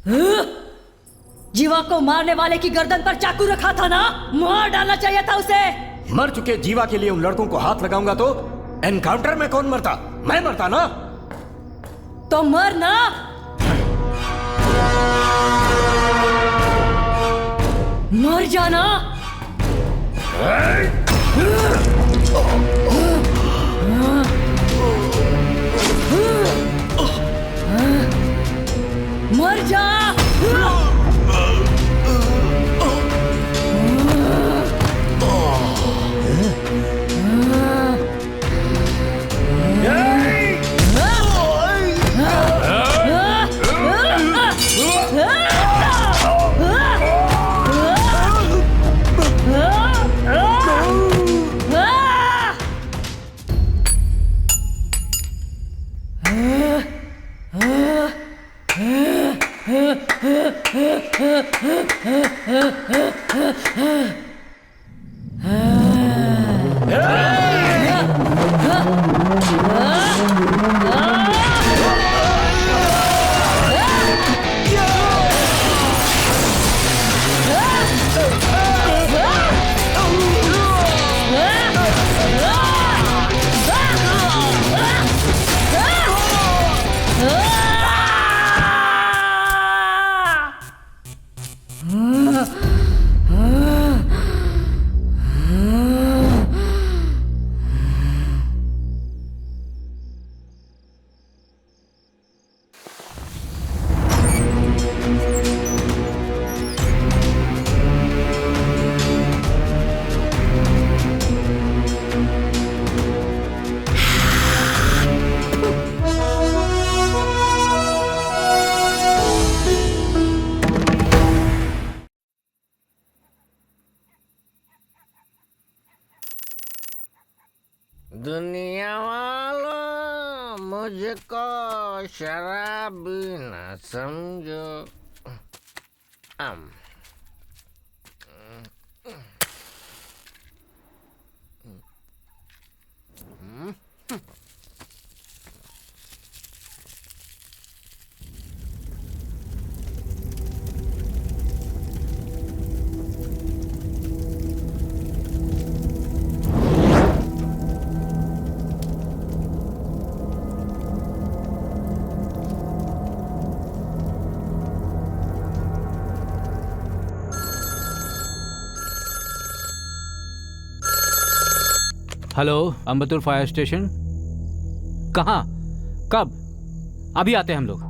जीवा को मारने वाले की गर्दन पर चाकू रखा था ना, मार डालना चाहिए था उसे। मर चुके जीवा के लिए उन लड़कों को हाथ लगाऊंगा तो एनकाउंटर में कौन मरता? मैं मरता ना। तो मर ना। मर जाना। मर जा। दुनिया वालों, मुझको शराबी न समझो। Hello, Ambattur fire station. कहाँ? कब? अभी आते हैं हम लोग।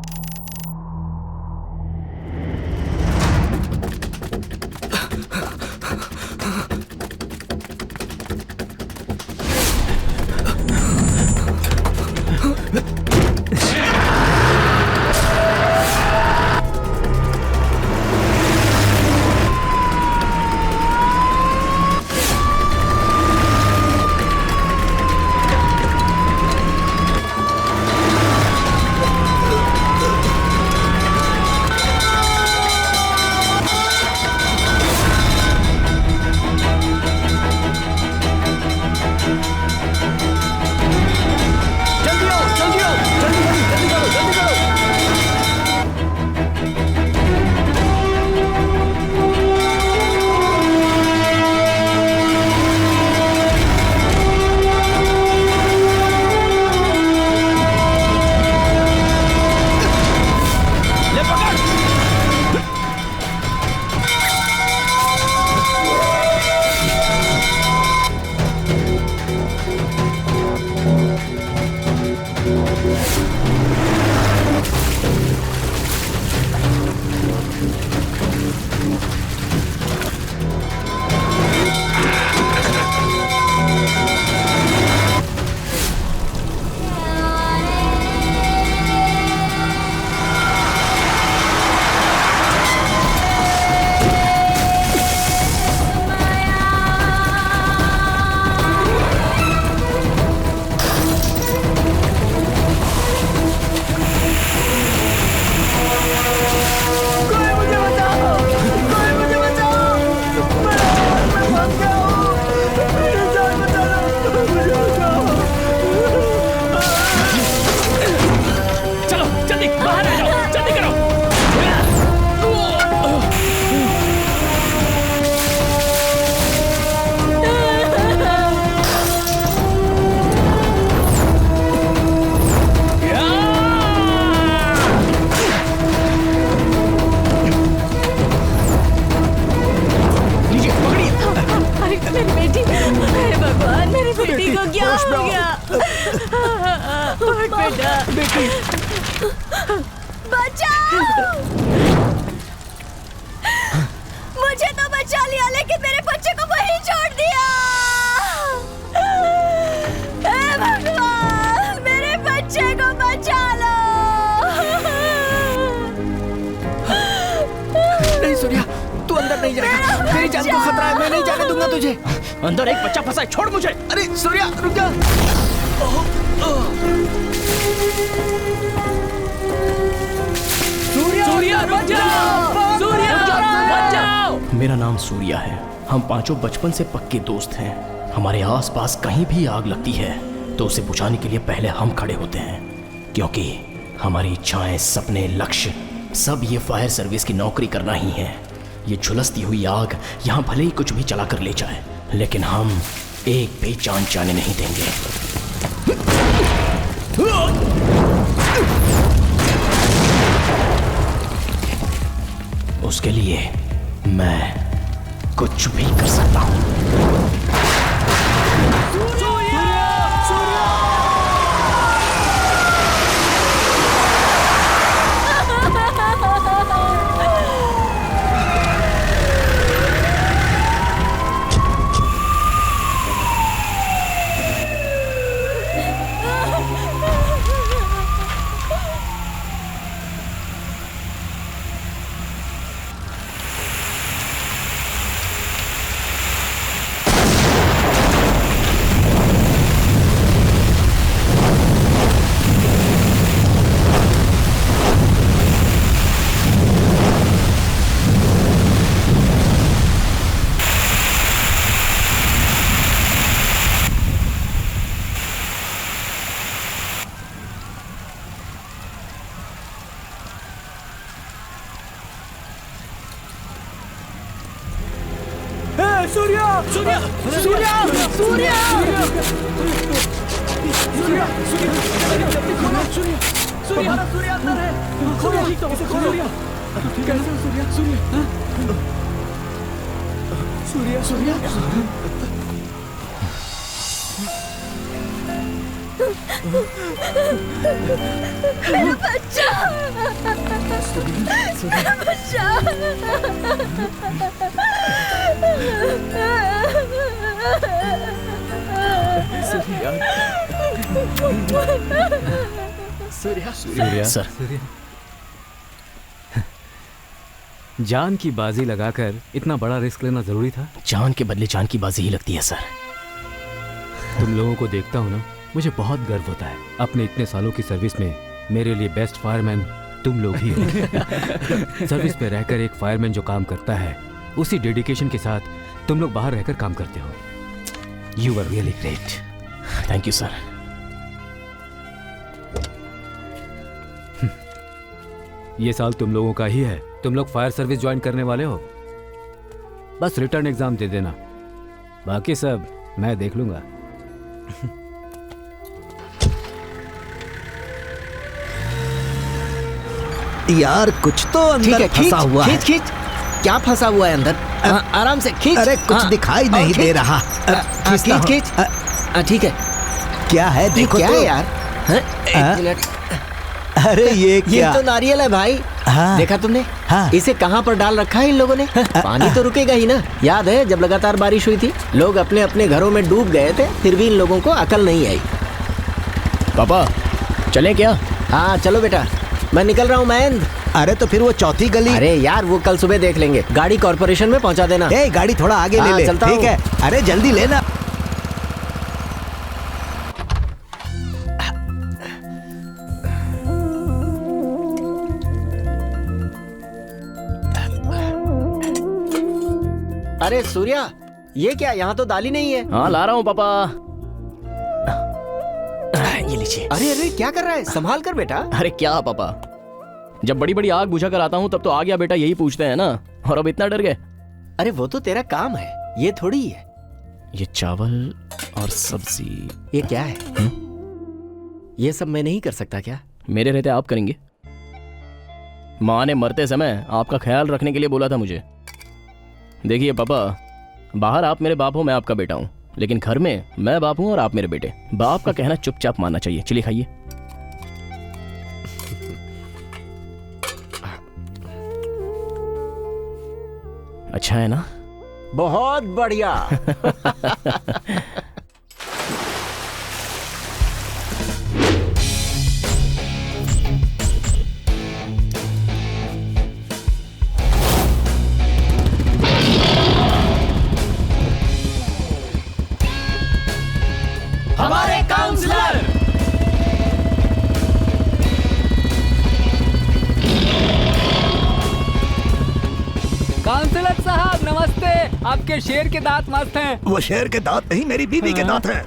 मुझे तो बचा लिया, लेकिन मेरे बच्चे को वहीं छोड़ दिया। हे भगवान, मेरे बच्चे को बचा लो। नहीं सूर्या, तू अंदर नहीं जाएगा। मेरी जान को खतरा है, मैं नहीं जाने दूंगा तुझे। अंदर एक बच्चा फंसा है, छोड़ मुझे। अरे सूर्या रुक जा। सूर्या रुक जाओ, सूर्या रुक जाओ। मेरा नाम सूर्या है। हम पांचों बचपन से पक्के दोस्त हैं। हमारे आसपास कहीं भी आग लगती है तो उसे बुझाने के लिए पहले हम खड़े होते हैं, क्योंकि हमारी इच्छाएं, सपने, लक्ष्य सब ये फायर सर्विस की नौकरी करना ही है। ये झुलसती हुई आग यहाँ भले ही कुछ भी चला कर ले जाए, लेकिन हम एक भी जान जाने नहीं देंगे। उसके लिए मैं कुछ भी कर सकता हूँ। सूर्या सर, जान की बाजी लगाकर इतना बड़ा रिस्क लेना जरूरी था? जान के बदले जान की बाजी ही लगती है सर। तुम लोगों को देखता हूँ ना, मुझे बहुत गर्व होता है। अपने इतने सालों की सर्विस में मेरे लिए बेस्ट फायरमैन तुम लोग ही हो। सर्विस पे रहकर एक फायरमैन जो काम करता है, उसी डेडिकेशन के साथ तुम लोग बाहर रहकर काम करते हो। You are really great. Thank you sir. ये साल तुम लोगों का ही है। तुम लोग फायर सर्विस ज्वाइन करने वाले हो, बस रिटर्न एग्जाम दे देना, बाकी सब मैं देख लूंगा। यार कुछ तो अंदर फंसा हुआ है। खींच क्या फंसा हुआ है अंदर? आराम से खींच। अरे कुछ दिखाई नहीं दे रहा। खींच। ठीक है। क्या है देखो क्या तो। है यार? एक मिनट। अरे ये क्या? ये तो नारियल है भाई। हाँ। देखा तुमने? हाँ। इसे कहाँ पर डाल रखा है इन लोगों ने? पानी तो रुकेगा ही ना। याद है जब लगातार बारिश हुई थी, लोग अपने अपने घरों में डूब गए थे, फिर भी इन लोगों को अकल नहीं आई। पापा चलें क्या? हाँ चलो बेटा, मैं निकल रहा हूँ महेंद्र। अरे तो फिर वो चौथी गली। अरे यार वो कल सुबह देख लेंगे। गाड़ी कॉर्पोरेशन में पहुँचा देना। ए गाड़ी थोड़ा आगे ले ले। चलता ठीक हूँ। है। अरे जल्दी लेना। अरे सूर्या, ये क्या? यहाँ तो दाल ही नहीं है। हाँ ला रहा हूँ पापा। ये लीजिए। अरे अरे क्या कर रहा है? संभाल कर बेटा। अरे क्या पापा, जब बड़ी बड़ी आग बुझा कर आता हूँ तब तो आ गया बेटा यही पूछते हैं ना, और अब इतना डर गए। अरे वो तो तेरा काम है, ये थोड़ी है। ये चावल और सब्जी। ये क्या है? ये सब मैं नहीं कर सकता क्या? मेरे रहते आप करेंगे। माँ ने मरते समय आपका ख्याल रखने के लिए बोला था मुझे। देखिए पापा, बाहर आप मेरे बाप हो, मैं आपका बेटा हूँ, लेकिन घर में मैं बाप हूँ और आप मेरे बेटे। बाप का कहना चुपचाप मानना चाहिए। चलिए खाइए। अच्छा है ना? बहुत बढ़िया। हमारे काउंसलर काउंसलर साहब नमस्ते। आपके शेर के दांत मस्त हैं। वो शेर के दांत नहीं, मेरी बीवी के दांत हैं।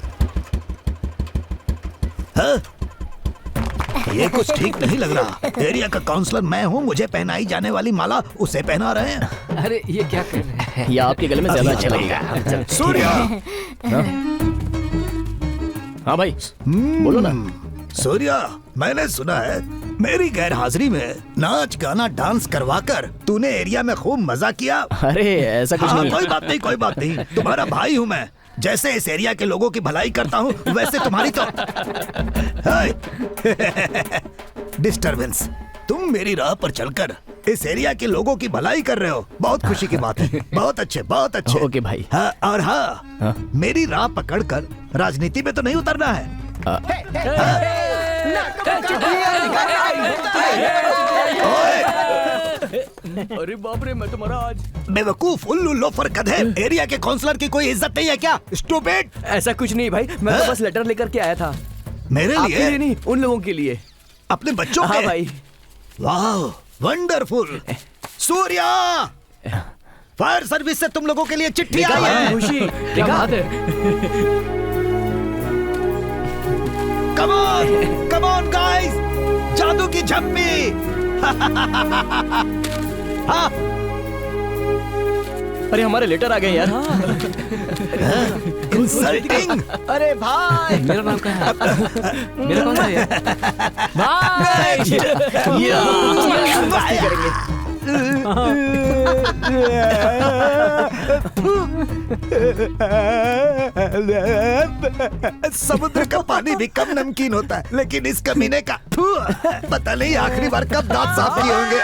हाँ? ये कुछ ठीक नहीं लग रहा। एरिया का काउंसलर मैं हूँ, मुझे पहनाई जाने वाली माला उसे पहना रहे हैं। अरे ये क्या कर रहे हैं? ये आपके गले में ज्यादा अच्छा लगेगा। सूर्या, हाँ भाई बोलो ना। सूर्या, मैंने सुना है मेरी गैर हाजिरी में नाच गाना डांस करवाकर तूने एरिया में खूब मजा किया। अरे ऐसा कुछ हाँ, नहीं। कोई बात नहीं, कोई बात नहीं। तुम्हारा भाई हूँ मैं। जैसे इस एरिया के लोगों की भलाई करता हूँ, वैसे तुम्हारी तो डिस्टरबेंस। तुम मेरी राह पर चलकर इस एरिया के लोगों की भलाई कर रहे हो, बहुत खुशी की बात है। बहुत अच्छे, बहुत अच्छे। ओके भाई। हाँ, और हाँ, मेरी राह पकड़कर राजनीति में तो नहीं उतरना है। अरे बाप रे, मैं तुम्हारा आज बेवकूफ, उल्लू, लोफर, गधे। एरिया के काउंसलर की कोई इज्जत नहीं है क्या? स्टूपिड। ऐसा कुछ नहीं भाई, मैं तो बस लेटर लेकर के आया था। मेरे आपके लिए लिए? नहीं, उन लोगों के लिए। अपने बच्चों हाँ के? भाई। वाह, वंडरफुल। सूर्या, फायर सर्विस से तुम लोगों के लिए चिट्ठी आई है। खुशी, क्या बात है? Come on, come on guys, जादू की झप्पी। हाँ, अरे हमारे लेटर आ गए यार। इंसल्टिंग। अरे भाई, मेरा नाम क्या है? मेरा कौन सा है? मस्ती करेंगे। समुद्र का पानी भी कम नमकीन होता है, लेकिन इस कमीने का पता नहीं आखिरी बार कब दांत साफ किए होंगे।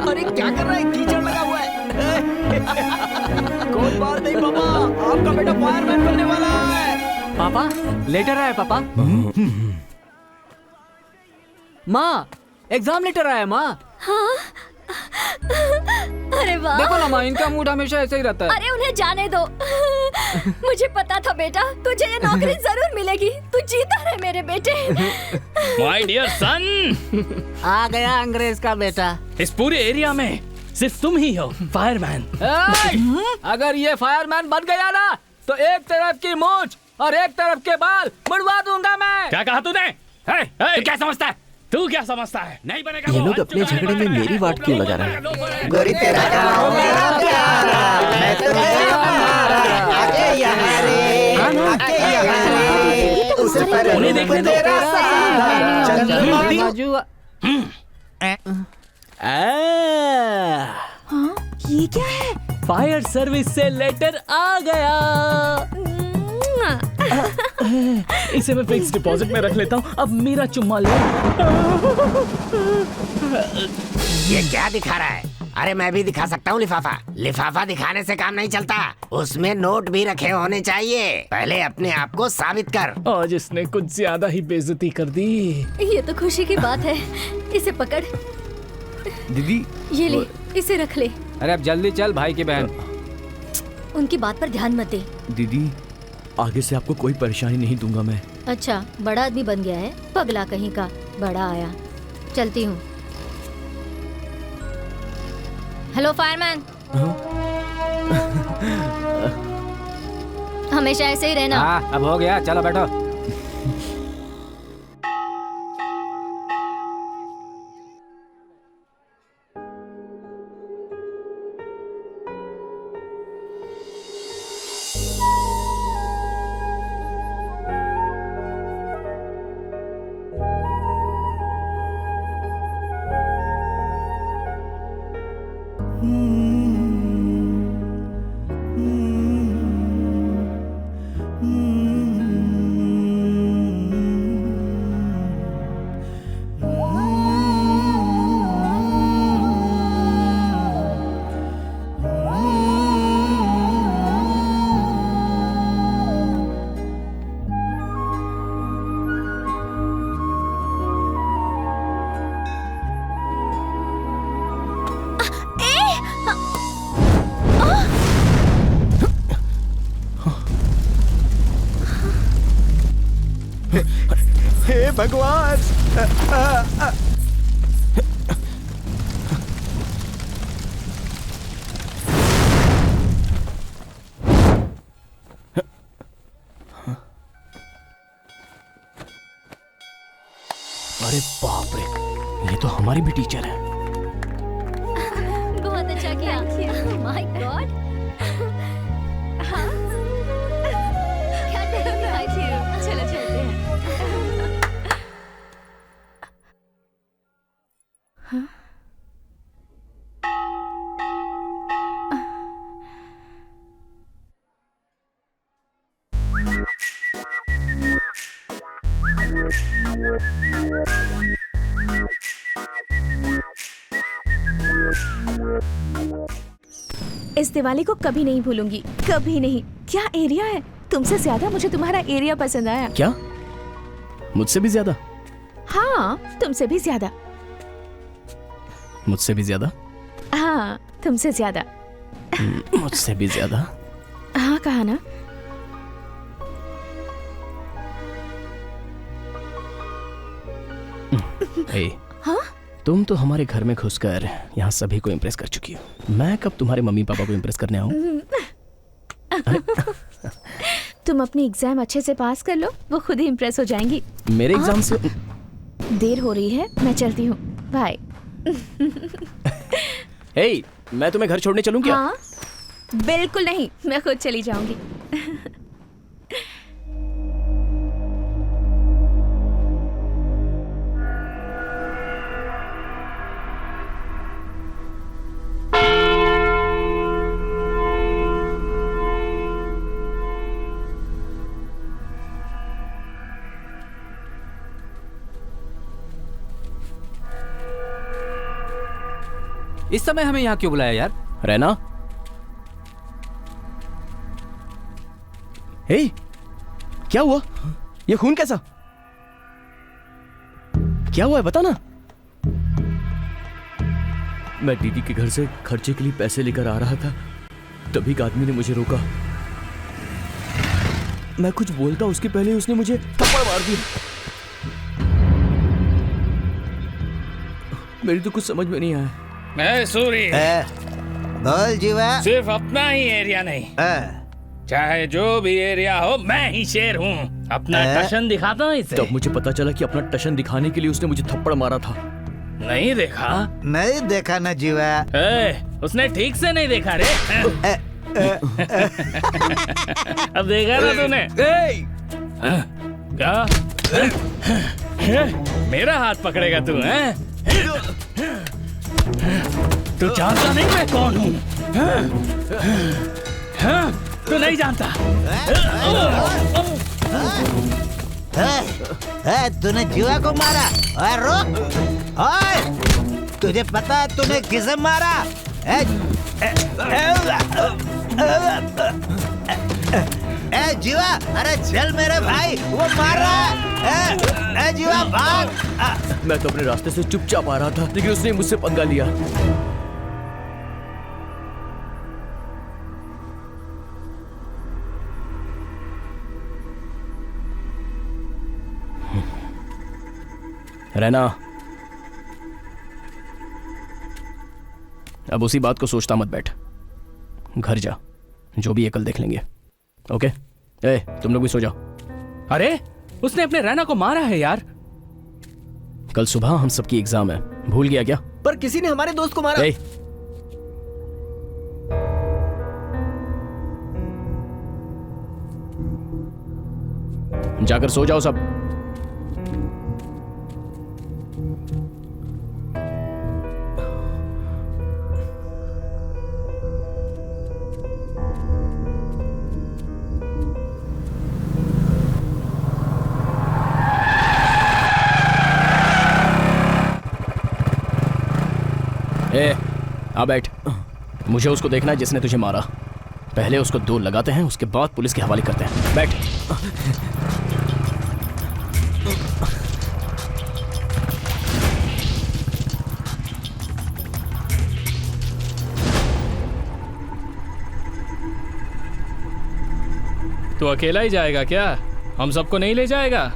अरे क्या कर रहा है? कीचड़ लगा हुआ है। कोई बात नहीं पापा, आपका बेटा फायरमैन बनने वाला है। पापा लेटर आया पापा। माँ एग्जाम लेटर आया माँ। अरे वाह। देखो ना माँ, इनका मूड हमेशा ऐसे ही रहता है। अरे उन्हें जाने दो। मुझे पता था बेटा, तुझे ये नौकरी जरूर मिलेगी। तू जीता रहे मेरे बेटे। माय डियर सन, आ गया अंग्रेज का बेटा। इस पूरे एरिया में सिर्फ तुम ही हो फायरमैन। अगर ये फायरमैन बन गया ना, तो एक तरफ की मूंछ और एक तरफ के बाल मुड़वा दूंगा मैं। क्या कहा तूने? तू क्या समझता है? तू क्या समझता है? नहीं बनेगा। ये लोग अपने झगड़े में मेरी वाट क्यों लगा रहे हैं? गोरी तेरा गाँव मेरा प्यारा, मैं तुझे हमारा, आके यहाँ रे, आके यहाँ रे, उस पर उन्हें देखने दो। तेरा सारा, चंद्रमा भी। ये क्या है? फायर सर्विस से लेटर आ गया। इसे मैं फिक्स डिपॉजिट में रख लेता हूँ। अब मेरा चुम्मा ले। ये क्या दिखा रहा है? अरे मैं भी दिखा सकता हूँ लिफाफा। लिफाफा दिखाने से काम नहीं चलता, उसमें नोट भी रखे होने चाहिए। पहले अपने आप को साबित कर। आज इसने कुछ ज्यादा ही बेइज्जती कर दी। ये तो खुशी की बात है। इसे पकड़। दीदी, ये ले, इसे रख ले। अरे अब जल्दी चल भाई की बहन। उनकी बात पर ध्यान मत दे। दीदी, आगे से आपको कोई परेशानी नहीं दूंगा मैं। अच्छा, बड़ा आदमी बन गया है, पगला कहीं का। बड़ा आया, चलती हूँ। Hello fireman. हमेशा ऐसे ही रहना। हाँ अब हो गया, चलो बैठो। हे भगवान। अरे बाप रे, ये तो हमारी भी टीचर है। बहुत अच्छा किया। My God. क्या करेंगे? चलो चलते हैं। इस दिवाली को कभी नहीं भूलूंगी, कभी नहीं। क्या एरिया है, तुमसे ज्यादा मुझे तुम्हारा एरिया पसंद आया। क्या? मुझसे भी ज्यादा? हाँ, तुमसे भी ज्यादा। मुझसे भी ज्यादा? हाँ, तुमसे ज्यादा। मुझसे भी ज्यादा? हाँ, कहा ना। हाँ? तुम तो हमारे घर में घुसकर यहाँ सभी को इम्प्रेस कर चुकी हो। मैं कब तुम्हारे मम्मी पापा को इम्प्रेस करने आऊँ? तुम अपनी एग्जाम अच्छे से पास कर लो, वो खुद ही इम्प्रेस हो जाएंगी। मेरे एग्जाम से देर हो रही है, मैं चलती हूँ। बाय। हे, मैं तुम्हें घर छोड़ने चलूं क्या? हाँ, बिल्कुल नहीं, मैं खुद चली जाऊंगी। इस समय हमें यहाँ क्यों बुलाया यार? रैना? हे, क्या हुआ? ये खून कैसा? क्या हुआ है, बता ना। मैं दीदी के घर से खर्चे के लिए पैसे लेकर आ रहा था, तभी एक आदमी ने मुझे रोका। मैं कुछ बोलता उसके पहले उसने मुझे थप्पड़ मार दिया। मेरी तो कुछ समझ में नहीं आया। मैं सूरी, बोल जीवा। सिर्फ अपना ही एरिया नहीं, चाहे जो भी एरिया हो, मैं ही शेर हूँ। अपना टशन दिखाता हूँ इसे। तब मुझे पता चला कि अपना टशन दिखाने के लिए उसने मुझे थप्पड़ मारा था। नहीं देखा? नहीं देखा ना जीवा। उसने ठीक से नहीं देखा रे। अब देखा ना तूने? क्या? मेरा हाथ पकड़ेगा तू? तू जानता नहीं मैं कौन हूँ? तू नहीं जानता? तूने जीवा को मारा? ओए रुक! ओए, तुझे पता है तूने किसे मारा? जीवा, अरे चल मेरे भाई, वो मार रहा है। जीवा भाग! मैं तो अपने रास्ते से चुपचाप आ रहा था, लेकिन उसने मुझसे पंगा लिया। रहना, अब उसी बात को सोचता मत बैठ। घर जा, जो भी है कल देख लेंगे। ओके? तुम लोग भी सो जाओ। अरे, उसने अपने रैना को मारा है यार। कल सुबह हम सबकी एग्जाम है, भूल गया क्या? पर किसी ने हमारे दोस्त को मारा। जाकर सो जाओ सब। ए, आ बैठ। मुझे उसको देखना है जिसने तुझे मारा। पहले उसको 2 लगाते हैं, उसके बाद पुलिस के हवाले करते हैं। बैठ। तो अकेला ही जाएगा क्या? हम सबको नहीं ले जाएगा?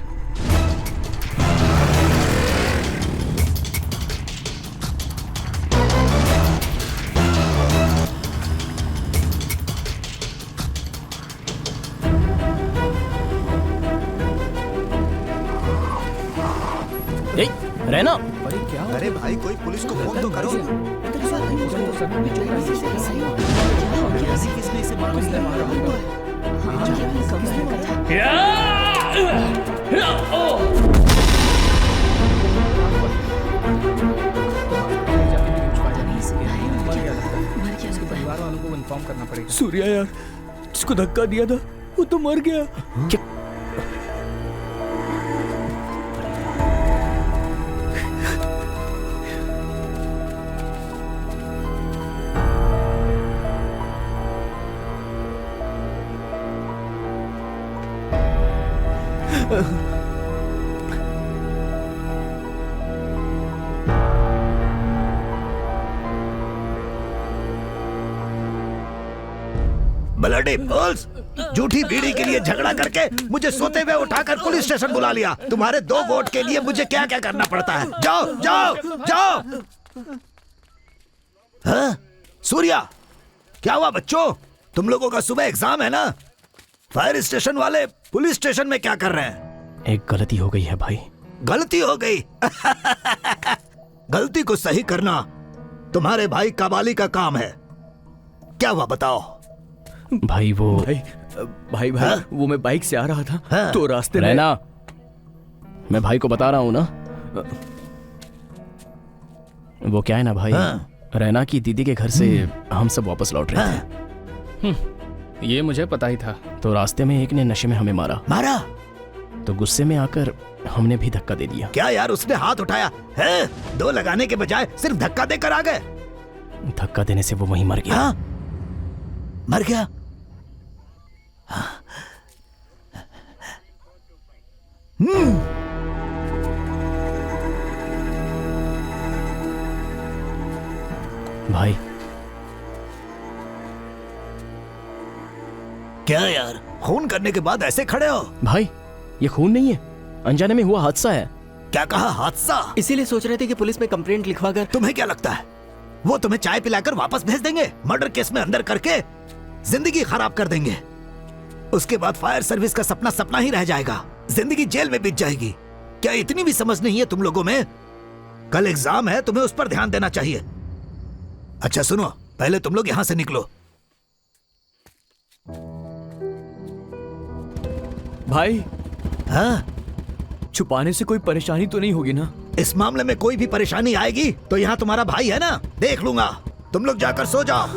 ए, रहना। अरे भाई कोई पुलिस को फोन तो करो। सूर्या यार, जिसको धक्का दिया था वो तो मर गया। ब्लडी फूल्स, झूठी बीड़ी के लिए झगड़ा करके मुझे सोते हुए उठाकर पुलिस स्टेशन बुला लिया। तुम्हारे 2 वोट के लिए मुझे क्या क्या करना पड़ता है। जाओ जाओ जाओ। हाँ? सूर्या, क्या हुआ बच्चों? तुम लोगों का सुबह एग्जाम है ना? फायर स्टेशन वाले पुलिस स्टेशन में क्या कर रहे हैं? एक गलती हो गई है भाई। गलती हो गई? गलती को सही करना तुम्हारे भाई कबाली का काम है। क्या हुआ बताओ? भाई वो भाई वो मैं बाइक से आ रहा था तो रास्ते में रहना। मैं भाई को बता रहा हूं ना। वो क्या है ना भाई, रैना की दीदी के घर से हम सब वापस लौट रहे थे। ये मुझे पता ही था। तो रास्ते में एक ने नशे में हमें मारा। तो गुस्से में आकर हमने भी धक्का दे दिया। क्या यार, उसने हाथ उठाया है? 2 लगाने के बजाय सिर्फ धक्का देकर आ गए। धक्का देने से वो वहीं मर गया। हाँ? मर गया? भाई क्या यार, खून करने के बाद ऐसे खड़े हो? भाई ये खून नहीं है, अनजाने में हुआ हादसा है। क्या कहा? हादसा? इसीलिए सोच रहे थे कि पुलिस में कंप्लेंट लिखवा कर। तुम्हें क्या लगता है वो तुम्हें चाय पिलाकर वापस भेज देंगे? मर्डर केस में अंदर करके जिंदगी खराब कर देंगे। उसके बाद फायर सर्विस का सपना सपना ही रह जाएगा, जिंदगी जेल में बीत जाएगी। क्या इतनी भी समझ नहीं है तुम लोगों में? कल एग्जाम है, तुम्हें उस पर ध्यान देना चाहिए। अच्छा सुनो, पहले तुम लोग यहां से निकलो। भाई हाँ? छुपाने से कोई परेशानी तो नहीं होगी ना? इस मामले में कोई भी परेशानी आएगी तो यहाँ तुम्हारा भाई है ना, देख लूंगा। तुम लोग जाकर सो जाओ।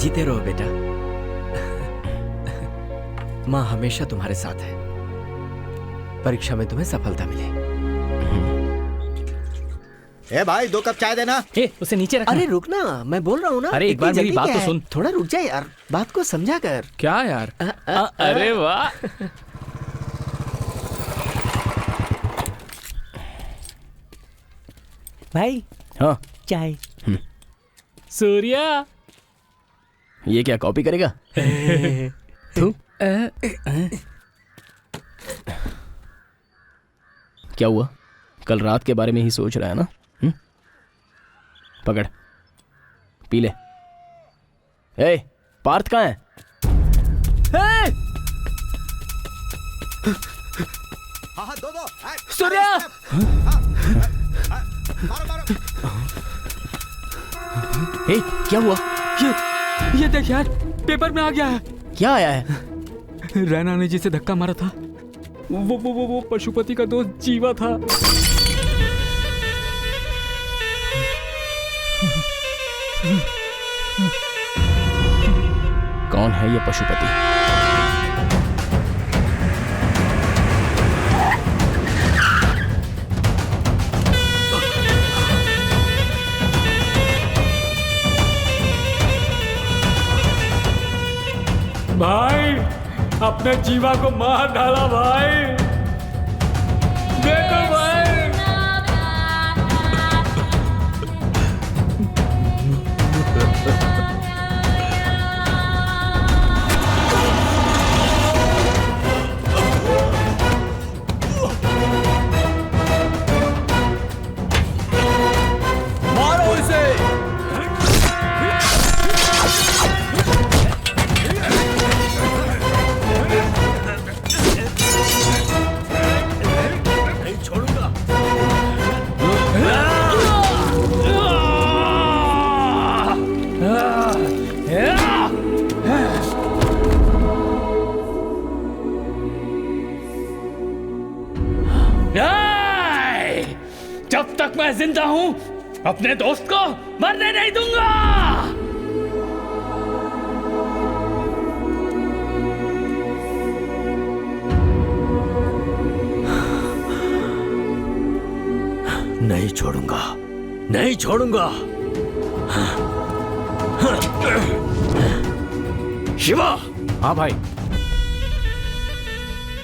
जीते रहो बेटा। माँ हमेशा तुम्हारे साथ है। परीक्षा में तुम्हें सफलता मिले। ए भाई, 2 कप चाय देना। उसे नीचे रखना। अरे रुक ना, मैं बोल रहा हूँ ना। अरे एक बार मेरी बात तो सुन। थोड़ा रुक जा यार, बात को समझा कर। क्या यार? अरे वाह। भाई हाँ चाय। सूर्या, ये क्या कॉपी करेगा? तू क्या हुआ? कल रात के बारे में ही सोच रहा है ना? पकड़, पी ले। ए, पार्थ कहाँ है? हाँ, दो। सूर्या! मारो। ए, क्या हुआ? ये देख यार, पेपर में आ गया है। क्या आया है? रैना ने जिसे धक्का मारा था वो पशुपति का दोस्त जीवा था। कौन है ये पशुपति? भाई, अपने जीवा को मार डाला भाई। देखो भाई। मारो इसे। जब तक मैं जिंदा हूं, अपने दोस्त को मरने नहीं दूंगा। नहीं छोड़ूंगा, नहीं छोड़ूंगा। शिवा। हाँ भाई।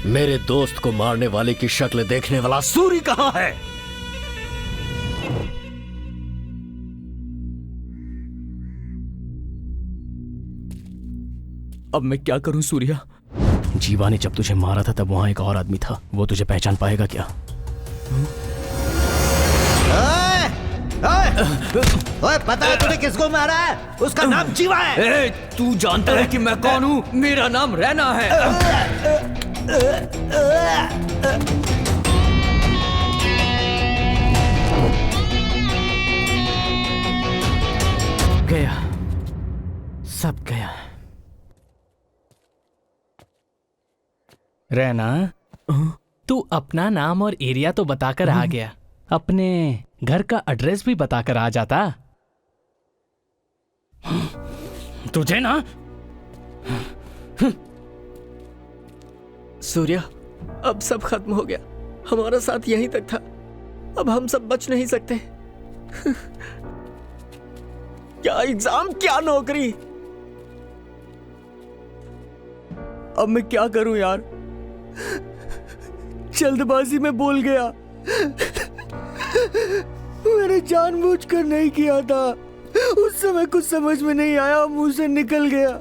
मेरे दोस्त को मारने वाले की शक्ल देखने वाला सूरी कहाँ है? अब मैं क्या करूं सूर्या? जीवा ने जब तुझे मारा था तब वहां एक और आदमी था। वो तुझे पहचान पाएगा क्या? ओए, पता है तूने किसको मारा है? उसका नाम जीवा है। तू जानता है कि मैं कौन हूँ? मेरा नाम रैना है। गया, सब गया। रैना, तू अपना नाम और एरिया तो बताकर आ गया, अपने घर का एड्रेस भी बताकर आ जाता। तुझे ना सूर्या, अब सब खत्म हो गया। हमारा साथ यहीं तक था। अब हम सब बच नहीं सकते। क्या एग्जाम, क्या नौकरी। अब मैं क्या करूं यार? जल्दबाजी में बोल गया। मैंने जानबूझकर नहीं किया था। उस समय कुछ समझ में नहीं आया, मुंह से निकल गया।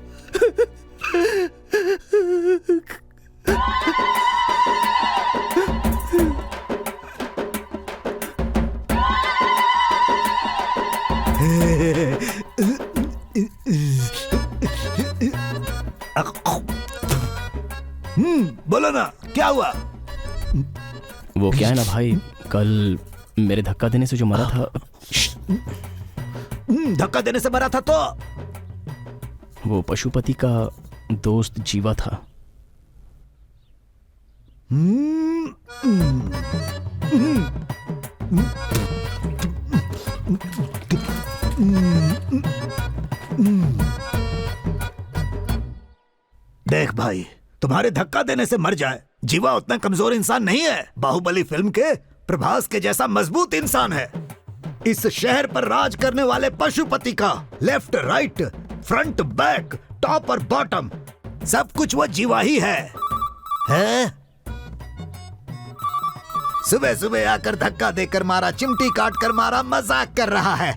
बोलो ना, क्या हुआ? वो क्या है ना भाई, कल मेरे धक्का देने से जो मरा था। धक्का देने से मरा था तो? वो पशुपति का दोस्त जीवा था। देख भाई, तुम्हारे धक्का देने से मर जाए, जीवा उतना कमजोर इंसान नहीं है। बाहुबली फिल्म के प्रभास के जैसा मजबूत इंसान है। इस शहर पर राज करने वाले पशुपति का left, right, front, back, top और बॉटम सब कुछ वो जीवा ही है? सुबह सुबह आकर धक्का देकर मारा, चिमटी काट कर मारा, मजाक कर रहा है।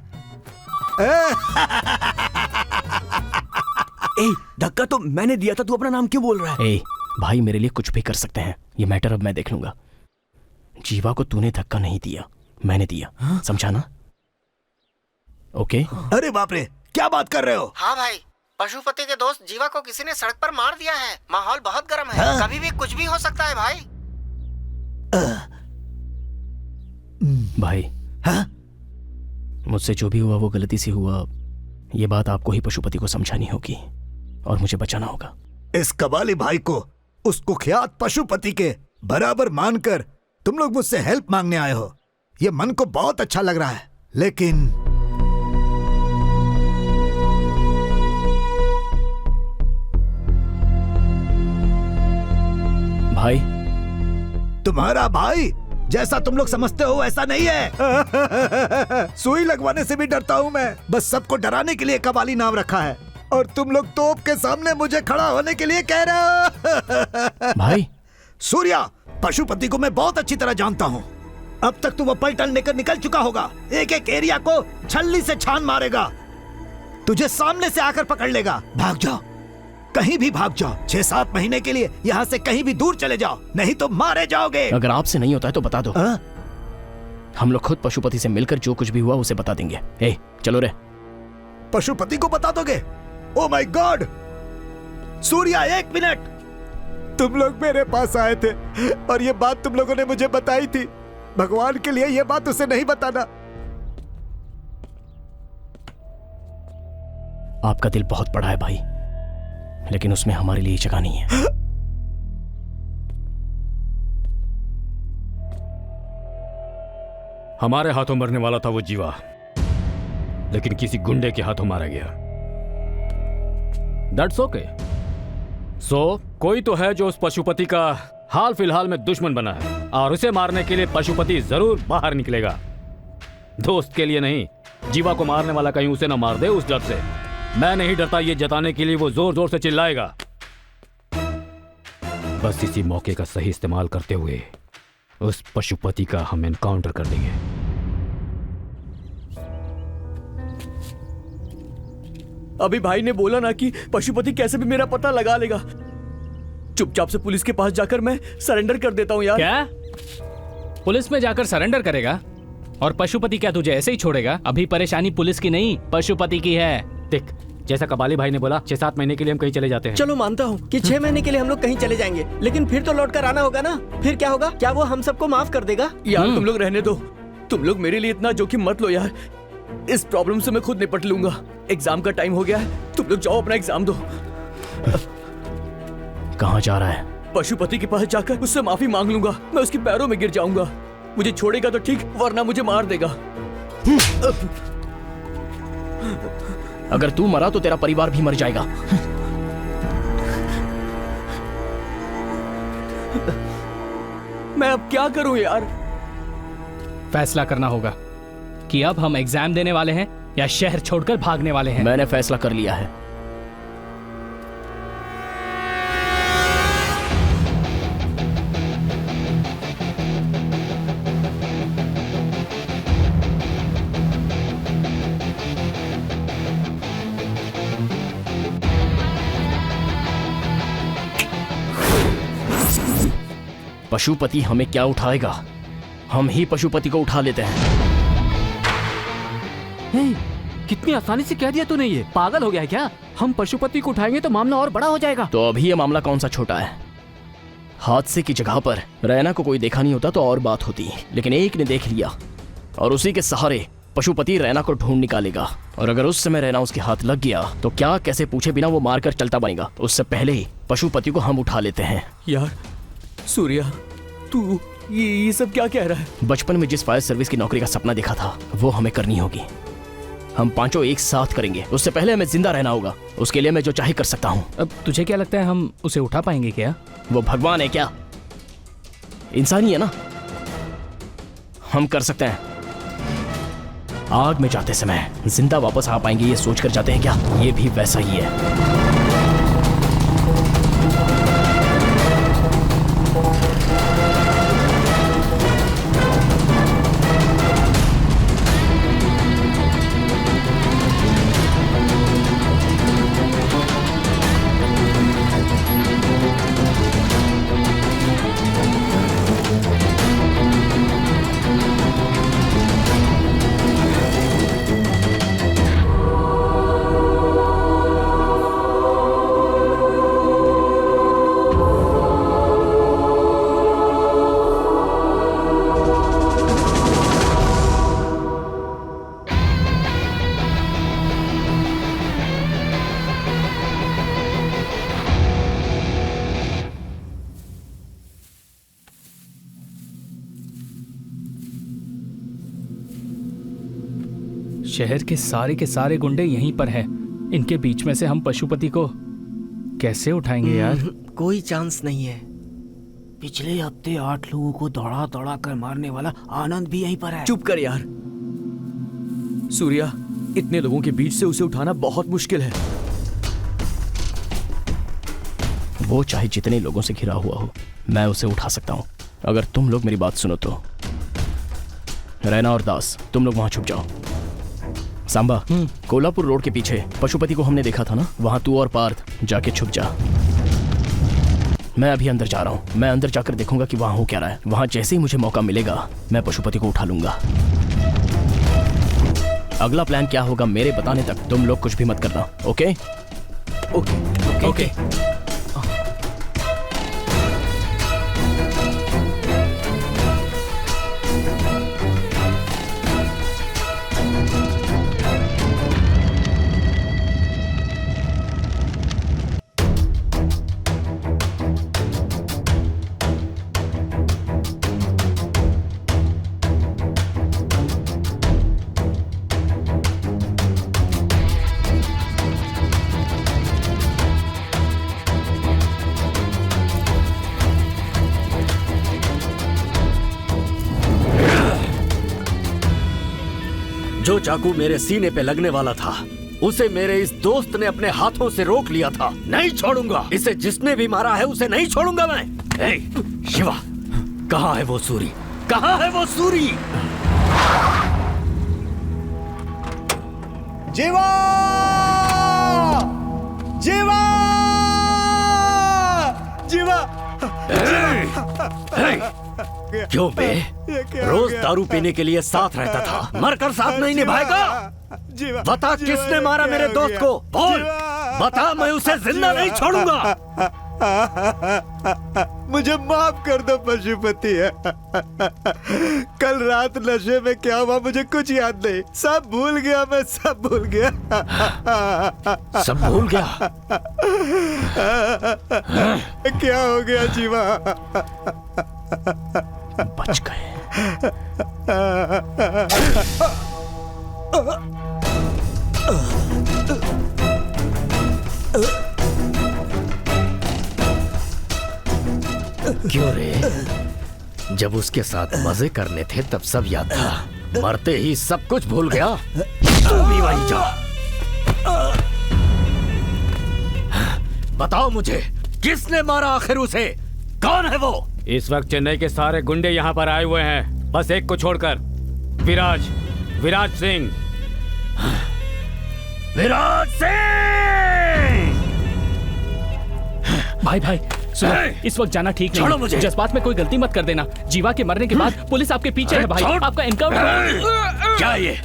धक्का तो मैंने दिया था, तू अपना नाम क्यों बोल रहा है? भाई, मेरे लिए कुछ भी कर सकते हैं। ये मैटर अब मैं देख लूंगा। जीवा को तूने धक्का नहीं दिया, मैंने दिया। समझा ना? ओके? अरे बाप रे, क्या बात कर रहे हो? हाँ भाई, पशुपति के दोस्त जीवा को किसी ने सड़क पर मार दिया है। माहौल बहुत गर्म है। कभी भी कुछ भी हो सकता है भाई। भाई, मुझसे जो भी हुआ वो गलती से हुआ। ये बात आपको ही पशुपति को समझानी होगी और मुझे बचाना होगा। इस कबाली भाई को उस कुख्यात पशुपति के बराबर मानकर तुम लोग मुझसे हेल्प मांगने आए हो। ये मन को बहुत अच्छा लग रहा है, लेकिन भाई, तुम्हारा भाई जैसा तुम लोग समझते हो ऐसा नहीं है। सुई लगवाने से भी डरता हूँ मैं। बस सबको डराने के लिए कबाली नाम रखा है और तुम लोग तोप के सामने मुझे खड़ा होने के लिए कह रहे हो। भाई सूर्या, पशुपति को मैं बहुत अच्छी तरह जानता हूँ। अब तक तू वो पलटन लेकर निकल चुका होगा। एक एक एरिया को छल्ली से छान मारेगा, तुझे सामने से आकर पकड़ लेगा। भाग जाओ, कहीं भी भाग जाओ। 6-7 महीने के लिए यहाँ से कहीं भी दूर चले जाओ, नहीं तो मारे जाओगे। अगर आपसे नहीं होता है तो बता दो। हम लोग खुद पशुपति से मिलकर जो कुछ भी हुआ उसे बता देंगे। ए, चलो रे। पशुपति को बता दोगे? Oh my God! Surya, 1 minute. तुम लोग मेरे पास आए थे और ये बात तुम लोगों ने मुझे बताई थी। भगवान के लिए ये बात उसे नहीं बताना। आपका दिल बहुत बड़ा है भाई, लेकिन उसमें हमारे लिए जगह नहीं है। हमारे हाथों मरने वाला था वो जीवा, लेकिन किसी गुंडे के हाथों मारा गया। That's okay. सो कोई तो है जो उस पशुपति का हाल फिलहाल में दुश्मन बना है और उसे मारने के लिए पशुपति जरूर बाहर निकलेगा। दोस्त के लिए नहीं, जीवा को मारने वाला कहीं उसे ना मार दे, उस डर से। मैं नहीं डरता ये जताने के लिए वो जोर जोर से चिल्लाएगा। बस इसी मौके का सही इस्तेमाल करते हुए उस पशुपति का हम एनकाउंटर कर देंगे। अभी भाई ने बोला ना कि पशुपति कैसे भी मेरा पता लगा लेगा। चुपचाप से पुलिस के पास जाकर मैं सरेंडर कर देता हूँ यार। क्या? पुलिस में जाकर सरेंडर करेगा? और पशुपति क्या तुझे ऐसे ही छोड़ेगा? अभी परेशानी पुलिस की नहीं, पशुपति की है। देख, जैसा कबाली भाई ने बोला, 6-7 महीने के लिए हम कहीं चले जाते हैं। चलो मानता हूँ कि 6 महीने के लिए हम लोग कहीं चले जाएंगे, लेकिन फिर तो लौट कर आना होगा ना। फिर क्या होगा? क्या वो हम सबको माफ कर देगा? यार तुम लोग रहने दो। तुम लोग मेरे लिए इतना जोखिम मत लो यार। इस प्रॉब्लम से मैं खुद निपट लूंगा। एग्जाम का टाइम हो गया है, तुम लोग जाओ अपना एग्जाम दो। कहाँ जा रहा है? पशुपति के पास जाकर उससे माफी मांग लूंगा। मैं उसके पैरों में गिर जाऊंगा। मुझे छोड़ेगा तो ठीक, वरना मुझे मार देगा। अगर तू मरा तो तेरा परिवार भी मर जाएगा। मैं अब क्या करूं यार? फैसला करना होगा कि अब हम एग्जाम देने वाले हैं या शहर छोड़कर भागने वाले हैं। मैंने फैसला कर लिया है। पशुपति हमें क्या उठाएगा? हम ही पशुपति को उठा लेते हैं। कितनी आसानी से कह दिया तूने, ये पागल हो गया है क्या? हम पशुपति को उठाएंगे तो मामला और बड़ा हो जाएगा। तो अभी ये मामला कौन सा छोटा है? हादसे की जगह पर रैना को कोई देखा नहीं होता तो और बात होती, लेकिन एक ने देख लिया और उसी के सहारे पशुपति रैना को ढूंढ निकालेगा। और अगर उस समय रैना उसके हाथ लग गया तो क्या कैसे पूछे बिना वो मारकर चलता बनेगा। उससे पहले ही पशुपति को हम उठा लेते हैं। यार सूर्या, तू ये सब क्या कह रहा है? बचपन में जिस फायर सर्विस की नौकरी का सपना देखा था वो हमें करनी होगी। हम पांचों एक साथ करेंगे। उससे पहले हमें जिंदा रहना होगा। उसके लिए मैं जो चाहे कर सकता हूँ। अब तुझे क्या लगता है हम उसे उठा पाएंगे क्या? वो भगवान है क्या? इंसान ही है ना। हम कर सकते हैं। आग में जाते समय जिंदा वापस आ पाएंगे ये सोचकर जाते हैं क्या? ये भी वैसा ही है। शहर के सारे गुंडे यहीं पर हैं। इनके बीच में से हम पशुपति को कैसे उठाएंगे यार? कोई चांस नहीं है। पिछले हफ्ते 8 लोगों को दौड़ा दौड़ा कर मारने वाला आनंद भी यहीं पर है। चुप कर यार। सूर्या, इतने लोगों के बीच से उसे उठाना बहुत मुश्किल है। वो चाहे जितने लोगों से घिरा हुआ हो, मैं उसे उठा सकता हूँ, अगर तुम लोग मेरी बात सुनो तो। रैना और दास, तुम लोग वहां छुप जाओ। सांबा, कोल्हापुर रोड के पीछे पशुपति को हमने देखा था ना, वहां तू और पार्थ जाके छुप जा। मैं अभी अंदर जा रहा हूं। मैं अंदर जाकर देखूंगा कि वहां हो क्या रहा है। वहां जैसे ही मुझे मौका मिलेगा मैं पशुपति को उठा लूंगा। अगला प्लान क्या होगा मेरे बताने तक तुम लोग कुछ भी मत करना। ओके? Okay okay. जो चाकू मेरे सीने पे लगने वाला था उसे मेरे इस दोस्त ने अपने हाथों से रोक लिया था। नहीं छोड़ूंगा इसे। जिसने भी मारा है उसे नहीं छोड़ूंगा मैं। शिवा, कहाँ है वो सूरी? कहाँ है वो सूरी? जीवा! जीवा! जीवा! क्यों बे? रोज दारू पीने के लिए साथ रहता था, मरकर साथ नहीं निभाएगा? बता किसने मारा मेरे दोस्त को? बोल, बता, मैं उसे जिंदा नहीं छोड़ूंगा। मुझे माफ कर दो पशुपति। कल रात नशे में क्या हुआ मुझे कुछ याद नहीं। सब भूल गया, मैं सब भूल गया। सब भूल गया? क्या हो गया जीवा? बच गए। क्यों रे? जब उसके साथ मजे करने थे तब सब याद था, मरते ही सब कुछ भूल गया। तू भी वहीं जा। बताओ मुझे, किसने मारा आखिर उसे? कौन है वो? इस वक्त चेन्नई के सारे गुंडे यहाँ पर आए हुए हैं, बस एक को छोड़कर। विराज सिंह। विराज सिंह! भाई सुनो, इस वक्त जाना ठीक नहीं है। जज्बात में कोई गलती मत कर देना। जीवा के मरने के बाद पुलिस आपके पीछे है भाई। आपका एनकाउंटर। क्या ये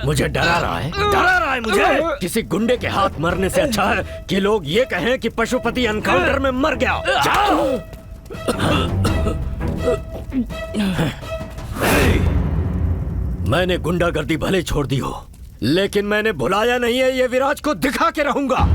मुझे डरा रहा है? डरा रहा है मुझे? किसी गुंडे के हाथ मरने से अच्छा है कि लोग ये कहें कि पशुपति एनकाउंटर में मर गया। जाओ। मैंने गुंडागर्दी भले छोड़ दी हो, लेकिन मैंने भुलाया नहीं है। ये विराज को दिखा के रहूंगा।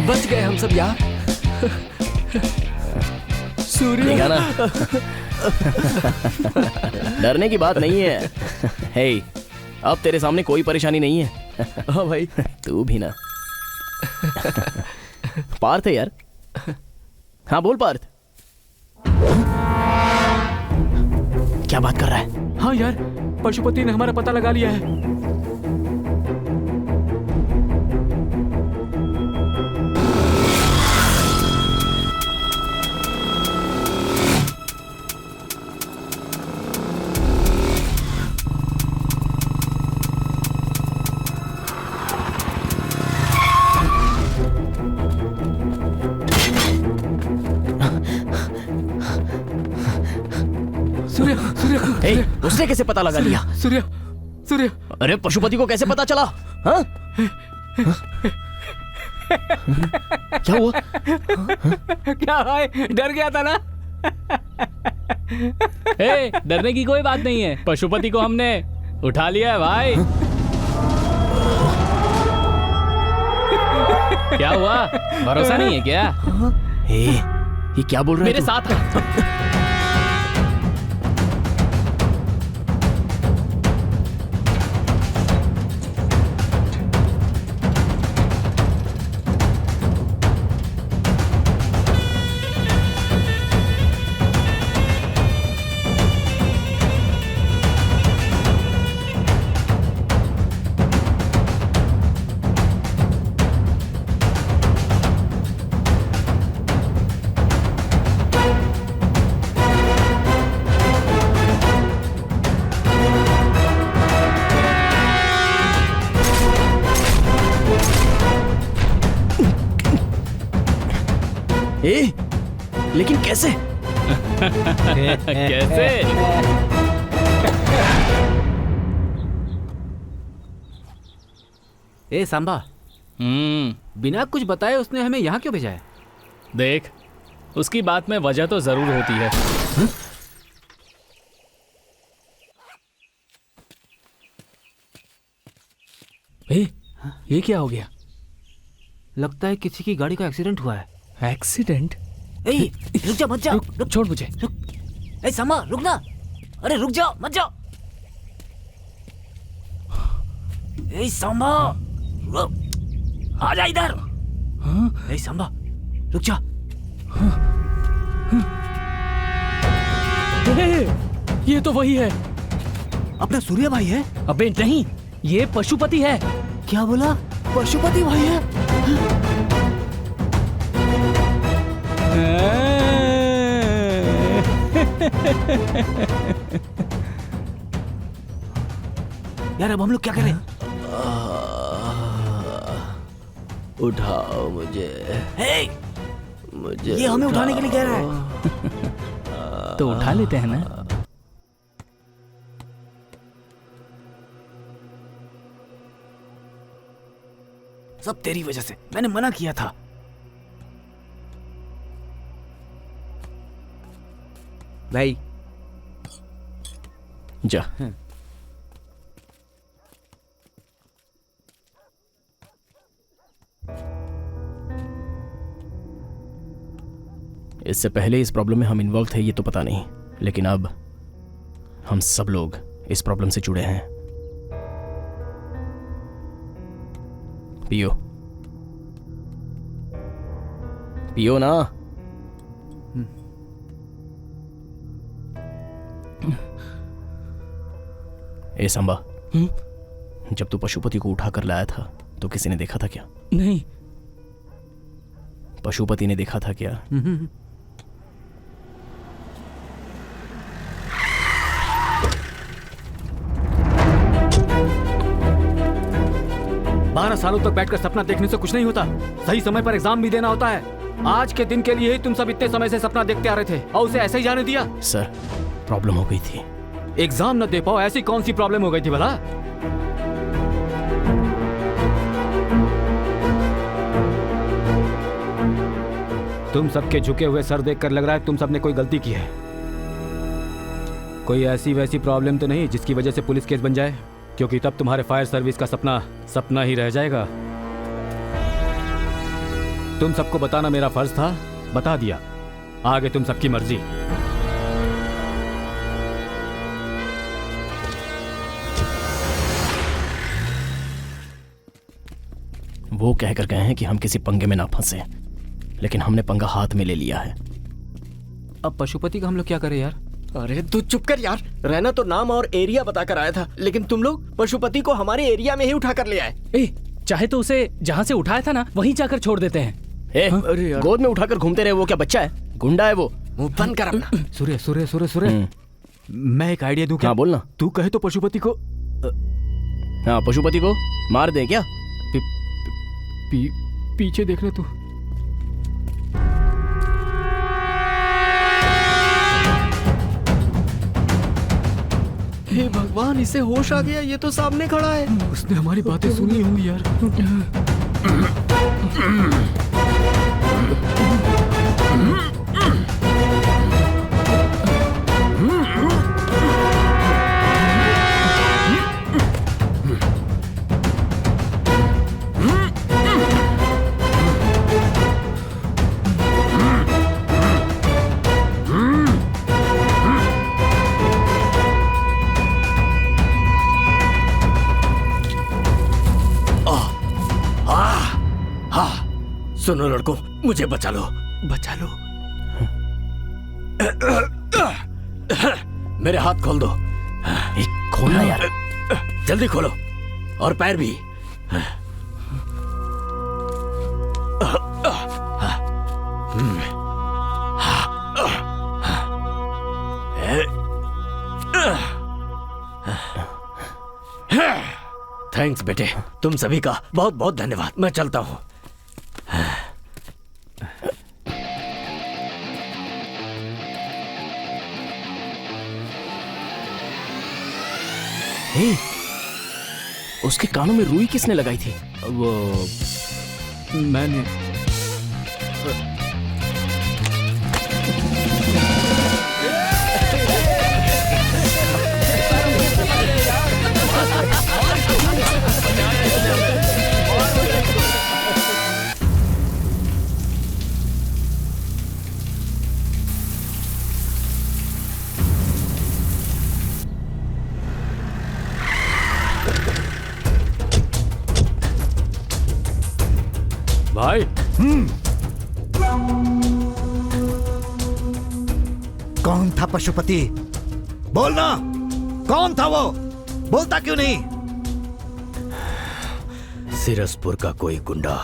बच गए हम सब यार। सूर्य ना। डरने की बात नहीं है। हे, अब तेरे सामने कोई परेशानी नहीं है। हाँ भाई। तू भी ना। पार्थ है यार। हाँ बोल पार्थ। क्या बात कर रहा है? हाँ यार, पशुपति ने हमारा पता लगा लिया है। सूर्य सूर्य उसने कैसे पता लगा लिया? सूर्य सूर्य अरे पशुपति को कैसे पता चला? हाँ? क्या हुआ? क्या भाई डर गया था ना? ए, डरने की कोई बात नहीं है, पशुपति को हमने उठा लिया है भाई। क्या हुआ, भरोसा नहीं है क्या? ये क्या बोल रहे हैं? मेरे साथ है। लेकिन कैसे? कैसे? ए सांबा, बिना कुछ बताए उसने हमें यहाँ क्यों भेजा है? देख, उसकी बात में वजह तो जरूर होती है। ये क्या हो गया? लगता है किसी की गाड़ी का एक्सीडेंट हुआ है। एक्सीडेंट? रुक जा, मत जाओ। रुक, छोड़ मुझे। रुक। सामा, रुक ना। अरे रुक जाओ, मत जाओ। सामा, आ जा इधर। सामा, रुक जा। ये तो वही है। अपना सूर्य भाई है? अबे नहीं, ये पशुपति है। क्या बोला? पशुपति भाई है? यार अब हम लोग क्या करें? उठाओ मुझे। मुझे ये हमें उठाने के लिए कह रहा है। तो उठा लेते हैं ना। सब तेरी वजह से, मैंने मना किया था। भाई जा। इससे पहले इस प्रॉब्लम में हम इन्वॉल्व थे ये तो पता नहीं, लेकिन अब हम सब लोग इस प्रॉब्लम से जुड़े हैं। पियो पियो ना। ए सांबा, जब तू पशुपति को उठा कर लाया था तो किसी ने देखा था क्या? नहीं। पशुपति ने देखा था क्या? बारह सालों तक बैठकर सपना देखने से कुछ नहीं होता। सही समय पर एग्जाम भी देना होता है। आज के दिन के लिए ही तुम सब इतने समय से सपना देखते आ रहे थे और उसे ऐसे ही जाने दिया। सर, प्रॉब्लम हो गई थी। एग्जाम न दे पाओ ऐसी कौन सी प्रॉब्लम हो गई थी भला? तुम सबके झुके हुए सर देखकर लग रहा है तुम सबने कोई गलती की है। कोई ऐसी वैसी प्रॉब्लम तो नहीं जिसकी वजह से पुलिस केस बन जाए, क्योंकि तब तुम्हारे फायर सर्विस का सपना सपना ही रह जाएगा। तुम सबको बताना मेरा फर्ज था, बता दिया। आगे तुम सबकी मर्जी। वो कहकर गए हैं कि हम किसी पंगे में ना फंसे, लेकिन हमने पंगा हाथ में ले लिया है। अब पशुपति का हम लोग क्या करें यार? अरे तू चुप कर यार। रहना तो नाम और एरिया बताकर आया था, लेकिन तुम लोग पशुपति को हमारे एरिया में ही उठा कर ले आए। चाहे तो उसे जहाँ से उठाया था ना वहीं जाकर छोड़ देते हैं। अरे यार, गोद में उठाकर घूमते रहे। वो क्या बच्चा है? गुंडा है वो। मुंह बंद कर अपना। सूर्य सूर्य सूर्य सूर्य, मैं एक आइडिया दूं क्या? हाँ बोलना। तू कहे तो पशुपति को हाँ, पशुपति को मार दे क्या? पीछे देख ले तू। हे भगवान, इसे होश आ गया। ये तो सामने खड़ा है। उसने हमारी बातें सुनी होंगी यार। सुनो लड़कों, मुझे बचा लो, बचा लो। मेरे हाथ खोल दो। खोलना यार, जल्दी खोलो, और पैर भी। थैंक्स बेटे, तुम सभी का बहुत बहुत धन्यवाद। मैं चलता हूँ। उसके कानों में रुई किसने लगाई थी? वो मैंने। भाई, कौन था पशुपति? बोलना, कौन था वो? बोलता क्यों नहीं? सिरसपुर का कोई गुंडा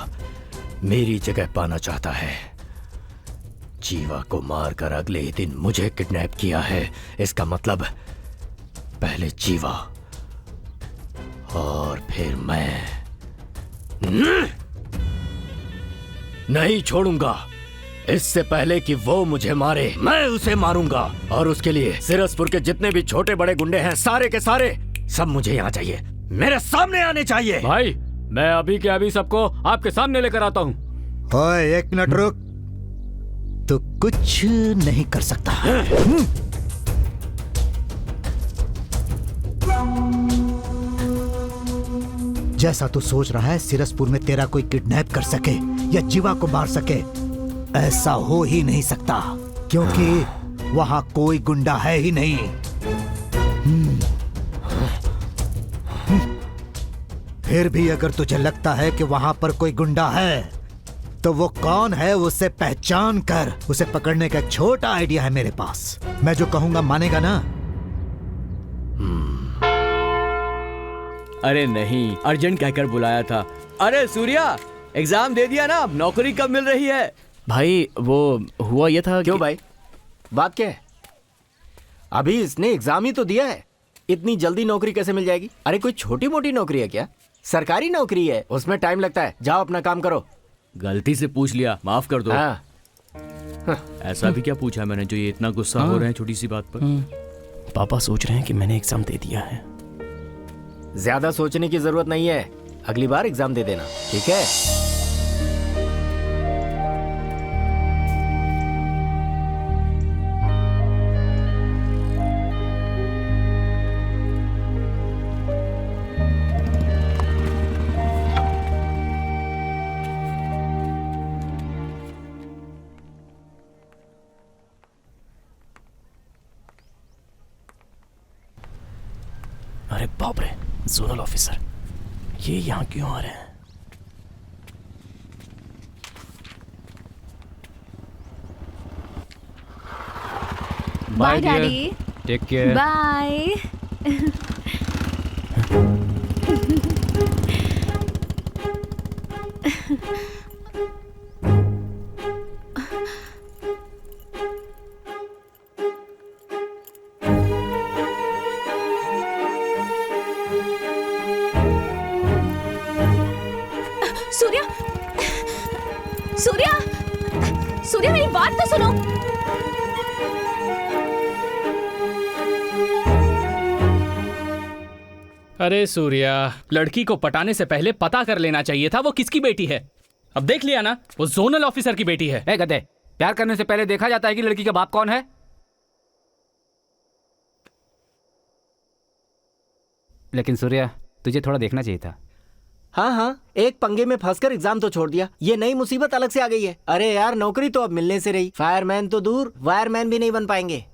मेरी जगह पाना चाहता है। जीवा को मारकर अगले ही दिन मुझे किडनैप किया है। इसका मतलब पहले जीवा और फिर मैं। नहीं छोड़ूंगा। इससे पहले कि वो मुझे मारे, मैं उसे मारूंगा। और उसके लिए सिरसपुर के जितने भी छोटे बड़े गुंडे हैं, सारे के सारे सब मुझे यहाँ चाहिए, मेरे सामने आने चाहिए। भाई, मैं अभी के अभी सबको आपके सामने लेकर आता हूँ। ओए, एक मिनट रुक। तू कुछ नहीं कर सकता। जैसा तू सोच रहा है सिरसपुर में तेरा कोई किडनैप कर सके या जीवा को मार सके, ऐसा हो ही नहीं सकता, क्योंकि वहां कोई गुंडा है ही नहीं। फिर भी अगर तुझे लगता है कि वहां पर कोई गुंडा है, तो वो कौन है उसे पहचान कर उसे पकड़ने का एक छोटा आइडिया है मेरे पास। मैं जो कहूंगा मानेगा ना? अरे नहीं, अर्जेंट कहकर बुलाया था। अरे सूर्या, एग्जाम दे दिया ना, अब नौकरी कब मिल रही है? भाई वो हुआ ये था। क्यों भाई, बात क्या है? अभी इसने एग्जाम ही तो दिया है, इतनी जल्दी नौकरी कैसे मिल जाएगी? अरे कोई छोटी मोटी नौकरी है क्या? सरकारी नौकरी है, उसमें टाइम लगता है। जाओ अपना काम करो। गलती से पूछ लिया, माफ कर दो। ऐसा भी क्या पूछा मैंने जो ये इतना गुस्सा हो रहे हैं छोटी सी बात पर? पापा सोच रहे हैं कि मैंने एग्जाम दे दिया है। ज्यादा सोचने की जरूरत नहीं है, अगली बार एग्जाम दे देना, ठीक है? अरे बाप रे, जोनल ऑफिसर, ये यहाँ क्यों आ रहे हैं? Bye daddy. Take care. Bye. Surya, Surya, Surya, मेरी बात तो सुनो। अरे सूर्या, लड़की को पटाने से पहले पता कर लेना चाहिए था वो किसकी बेटी है। अब देख लिया ना, वो जोनल ऑफिसर की बेटी है। ए गधे, प्यार करने से पहले देखा जाता है कि लड़की का बाप कौन है। लेकिन सूर्या, तुझे थोड़ा देखना चाहिए था। हाँ हाँ, एक पंगे में फंसकर एग्जाम तो छोड़ दिया, ये नई मुसीबत अलग से आ गई है। अरे यार, नौकरी तो अब मिलने से रही, फायरमैन तो दूर, वायरमैन भी नहीं बन पाएंगे।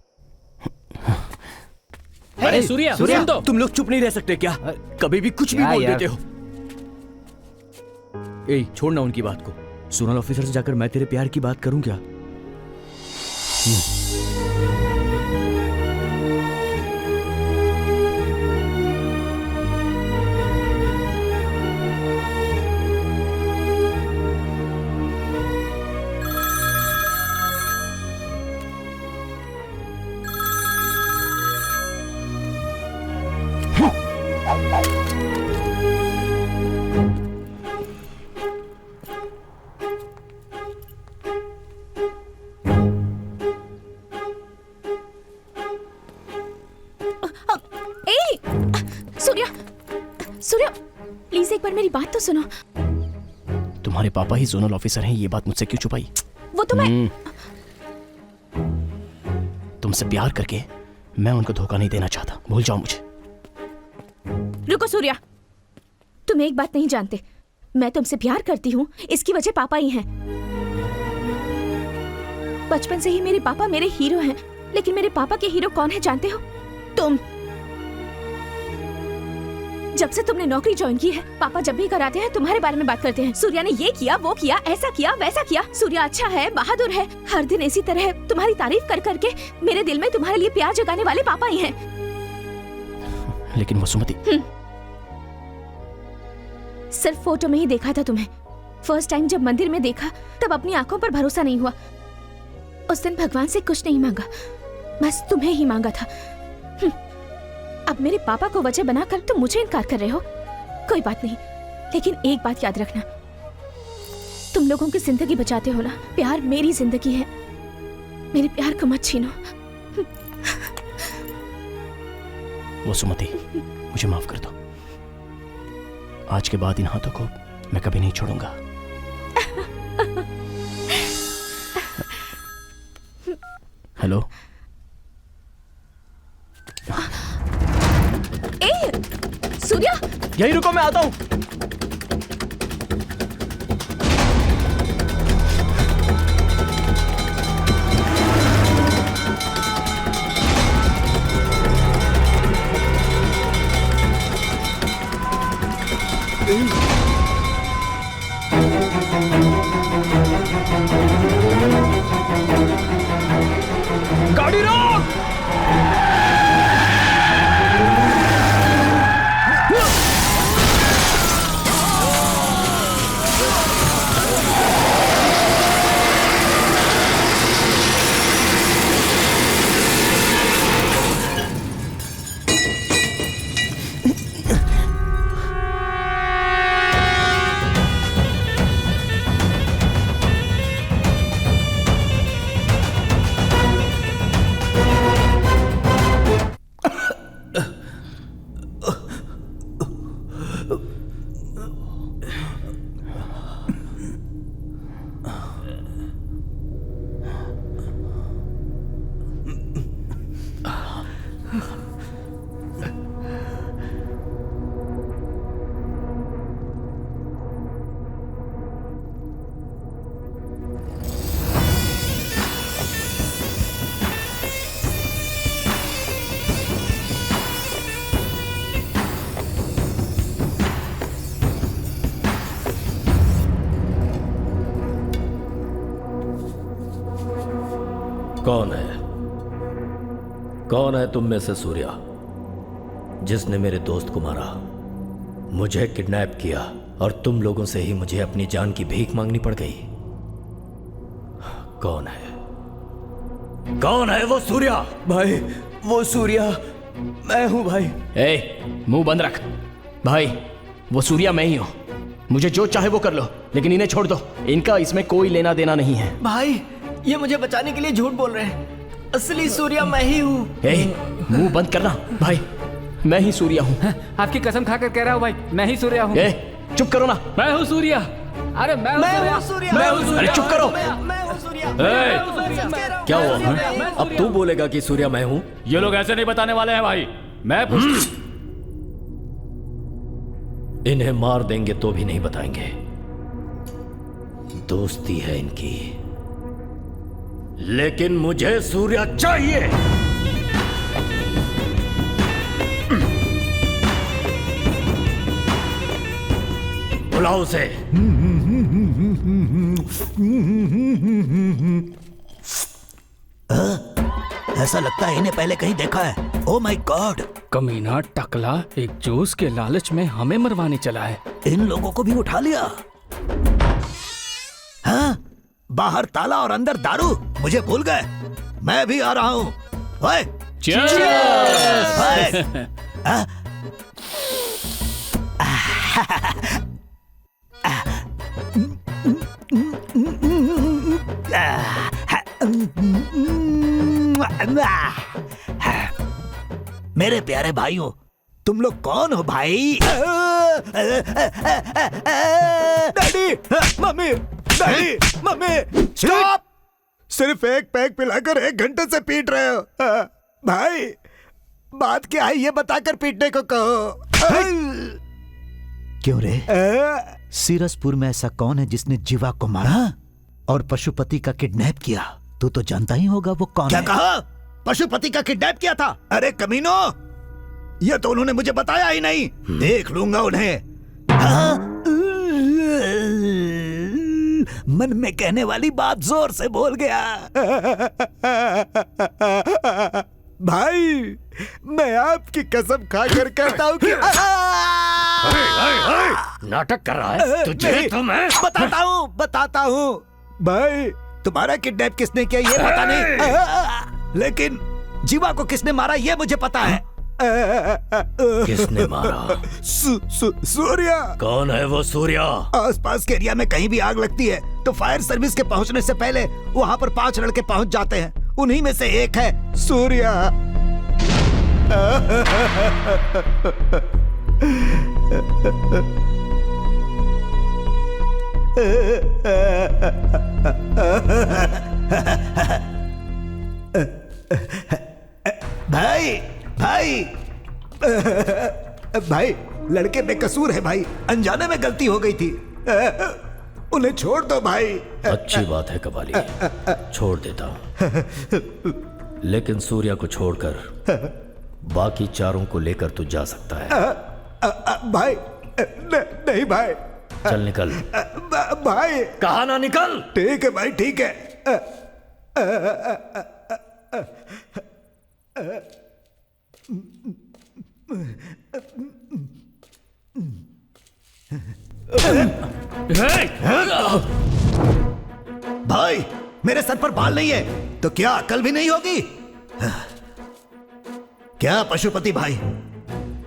अरे सूर्या, सुन तो। तुम लोग चुप नहीं रह सकते क्या? कभी भी कुछ भी बोल देते हो। ए, छोड़ना उनकी बात को। जोनल ऑफिसर से जाकर मैं तेरे प्यार की बात करूं क्या? सूर्या, प्लीज एक बार मेरी बात तो सुनो। तुम्हारे पापा ही जोनल ऑफिसर हैं, ये बात मुझसे क्यों छुपाई? वो तो मैं तुमसे प्यार करके मैं उनको धोखा नहीं देना चाहता, भूल जाओ मुझे। रुको सूर्या, तुम एक बात नहीं जानते, मैं तुमसे प्यार करती हूँ इसकी वजह पापा ही हैं। बचपन से ही मेरे पापा मेरे हीरो हैं, लेकिन मेरे पापा के हीरो कौन है जानते हो? तुम। जब से तुमने नौकरी ज्वाइन की है, पापा जब भी कराते हैं तुम्हारे बारे में बात करते हैं। सूर्या ने ये किया, वो किया, ऐसा किया, वैसा किया। सूर्या अच्छा है, बहादुर है। हर दिन इसी तरह तुम्हारी तारीफ कर करके मेरे दिल में तुम्हारे लिए प्यार जगाने वाले पापा ही हैं। लेकिन वसुमती, सिर्फ फोटो में ही देखा था तुम्हें। फर्स्ट टाइम जब मंदिर में देखा तब अपनी आंखों पर भरोसा नहीं हुआ। उस दिन भगवान से कुछ नहीं मांगा, बस तुम्हें ही मांगा था। अब मेरे पापा को वजह बनाकर तुम मुझे इनकार कर रहे हो। कोई बात नहीं, लेकिन एक बात याद रखना, तुम लोगों की जिंदगी बचाते हो ना। प्यार मेरी जिंदगी है, मेरे प्यार को मत छीनो। वसुमती, मुझे माफ कर दो। आज के बाद इन हाथों को मैं कभी नहीं छोड़ूंगा। हेलो, सूर्या, यही रुको, मैं आता हूं। गाड़ी रोक! कौन है? कौन है तुम में से सूर्या जिसने मेरे दोस्त को मारा, मुझे किडनैप किया और तुम लोगों से ही मुझे अपनी जान की भीख मांगनी पड़ गई? कौन है? कौन है वो सूर्या? भाई, वो सूर्या मैं हूं भाई। मुंह बंद रख भाई, वो सूर्या मैं ही हूं। मुझे जो चाहे वो कर लो, लेकिन इन्हें छोड़ दो। इनका इसमें कोई लेना देना नहीं है। भाई, ये मुझे बचाने के लिए झूठ बोल रहे हैं। असली सूर्या मैं ही हूँ। मुंह बंद करना भाई, मैं ही सूर्या हूँ। आपकी कसम खाकर कह रहा हूँ भाई, मैं ही सूर्या हूँ। चुप करो ना। मैं हूँ सूर्या। अरे मैं हूँ सूर्या। मैं हूँ सूर्या। अरे चुप करो। क्या हुआ? अब तू बोलेगा कि सूर्या मैं हूँ? ये लोग ऐसे नहीं बताने वाले हैं भाई। मैं इन्हें मार देंगे तो भी नहीं बताएंगे। दोस्ती है इनकी, लेकिन मुझे सूर्या चाहिए। बुलाओ उसे। ऐसा लगता है इन्हें पहले कहीं देखा है। Oh my God. कमीना टकला एक जूस के लालच में हमें मरवाने चला है। इन लोगों को भी उठा लिया। हाँ? बाहर ताला और अंदर दारू। मुझे भूल गए। मैं भी आ रहा हूँ। ओए, मेरे प्यारे भाइयों, तुम लोग कौन हो भाई? Daddy, mummy, daddy, mummy, stop! सिर्फ एक पैक पिलाकर 1 घंटे से पीट रहे हो। भाई, बात क्या है ये बताकर पीटने को कहो। क्यों रे? सीरसपुर में ऐसा कौन है जिसने जीवा को मारा और पशुपति का किडनैप किया? तू तो जानता ही होगा वो कौन है। क्या कहा? पशुपति का किडनैप किया था? अरे कमीनो, ये तो उन्होंने मुझे बताया ही नहीं। देख लूंगा उन्हें। मन में कहने वाली बात जोर से बोल गया। भाई, मैं आपकी कसम खाकर कहता हूँ कि नाटक कर रहा है तुझे तो मैं बताता हूँ। भाई, तुम्हारा किडनैप किसने किया ये पता नहीं, लेकिन जीवा को किसने मारा ये मुझे पता है। किसने मारा? सूर्या। कौन है वो सूर्या? आसपास के एरिया में कहीं भी आग लगती है तो फायर सर्विस के पहुंचने से पहले वहां पर 5 लड़के पहुंच जाते हैं। उन्हीं में से एक है सूर्या। भाई, भाई, भाई, लड़के बेकसूर है भाई। अनजाने में गलती हो गई थी। उन्हें छोड़ दो भाई। अच्छी बात है कबाली, छोड़ देता हूँ। लेकिन सूर्या को छोड़कर बाकी चारों को लेकर तू जा सकता है। भाई, नहीं भाई। चल निकल। भाई, कहा ना निकल। ठीक है भाई, ठीक है। भाई, मेरे सर पर बाल नहीं है तो क्या अकल भी नहीं होगी? क्या पशुपति भाई,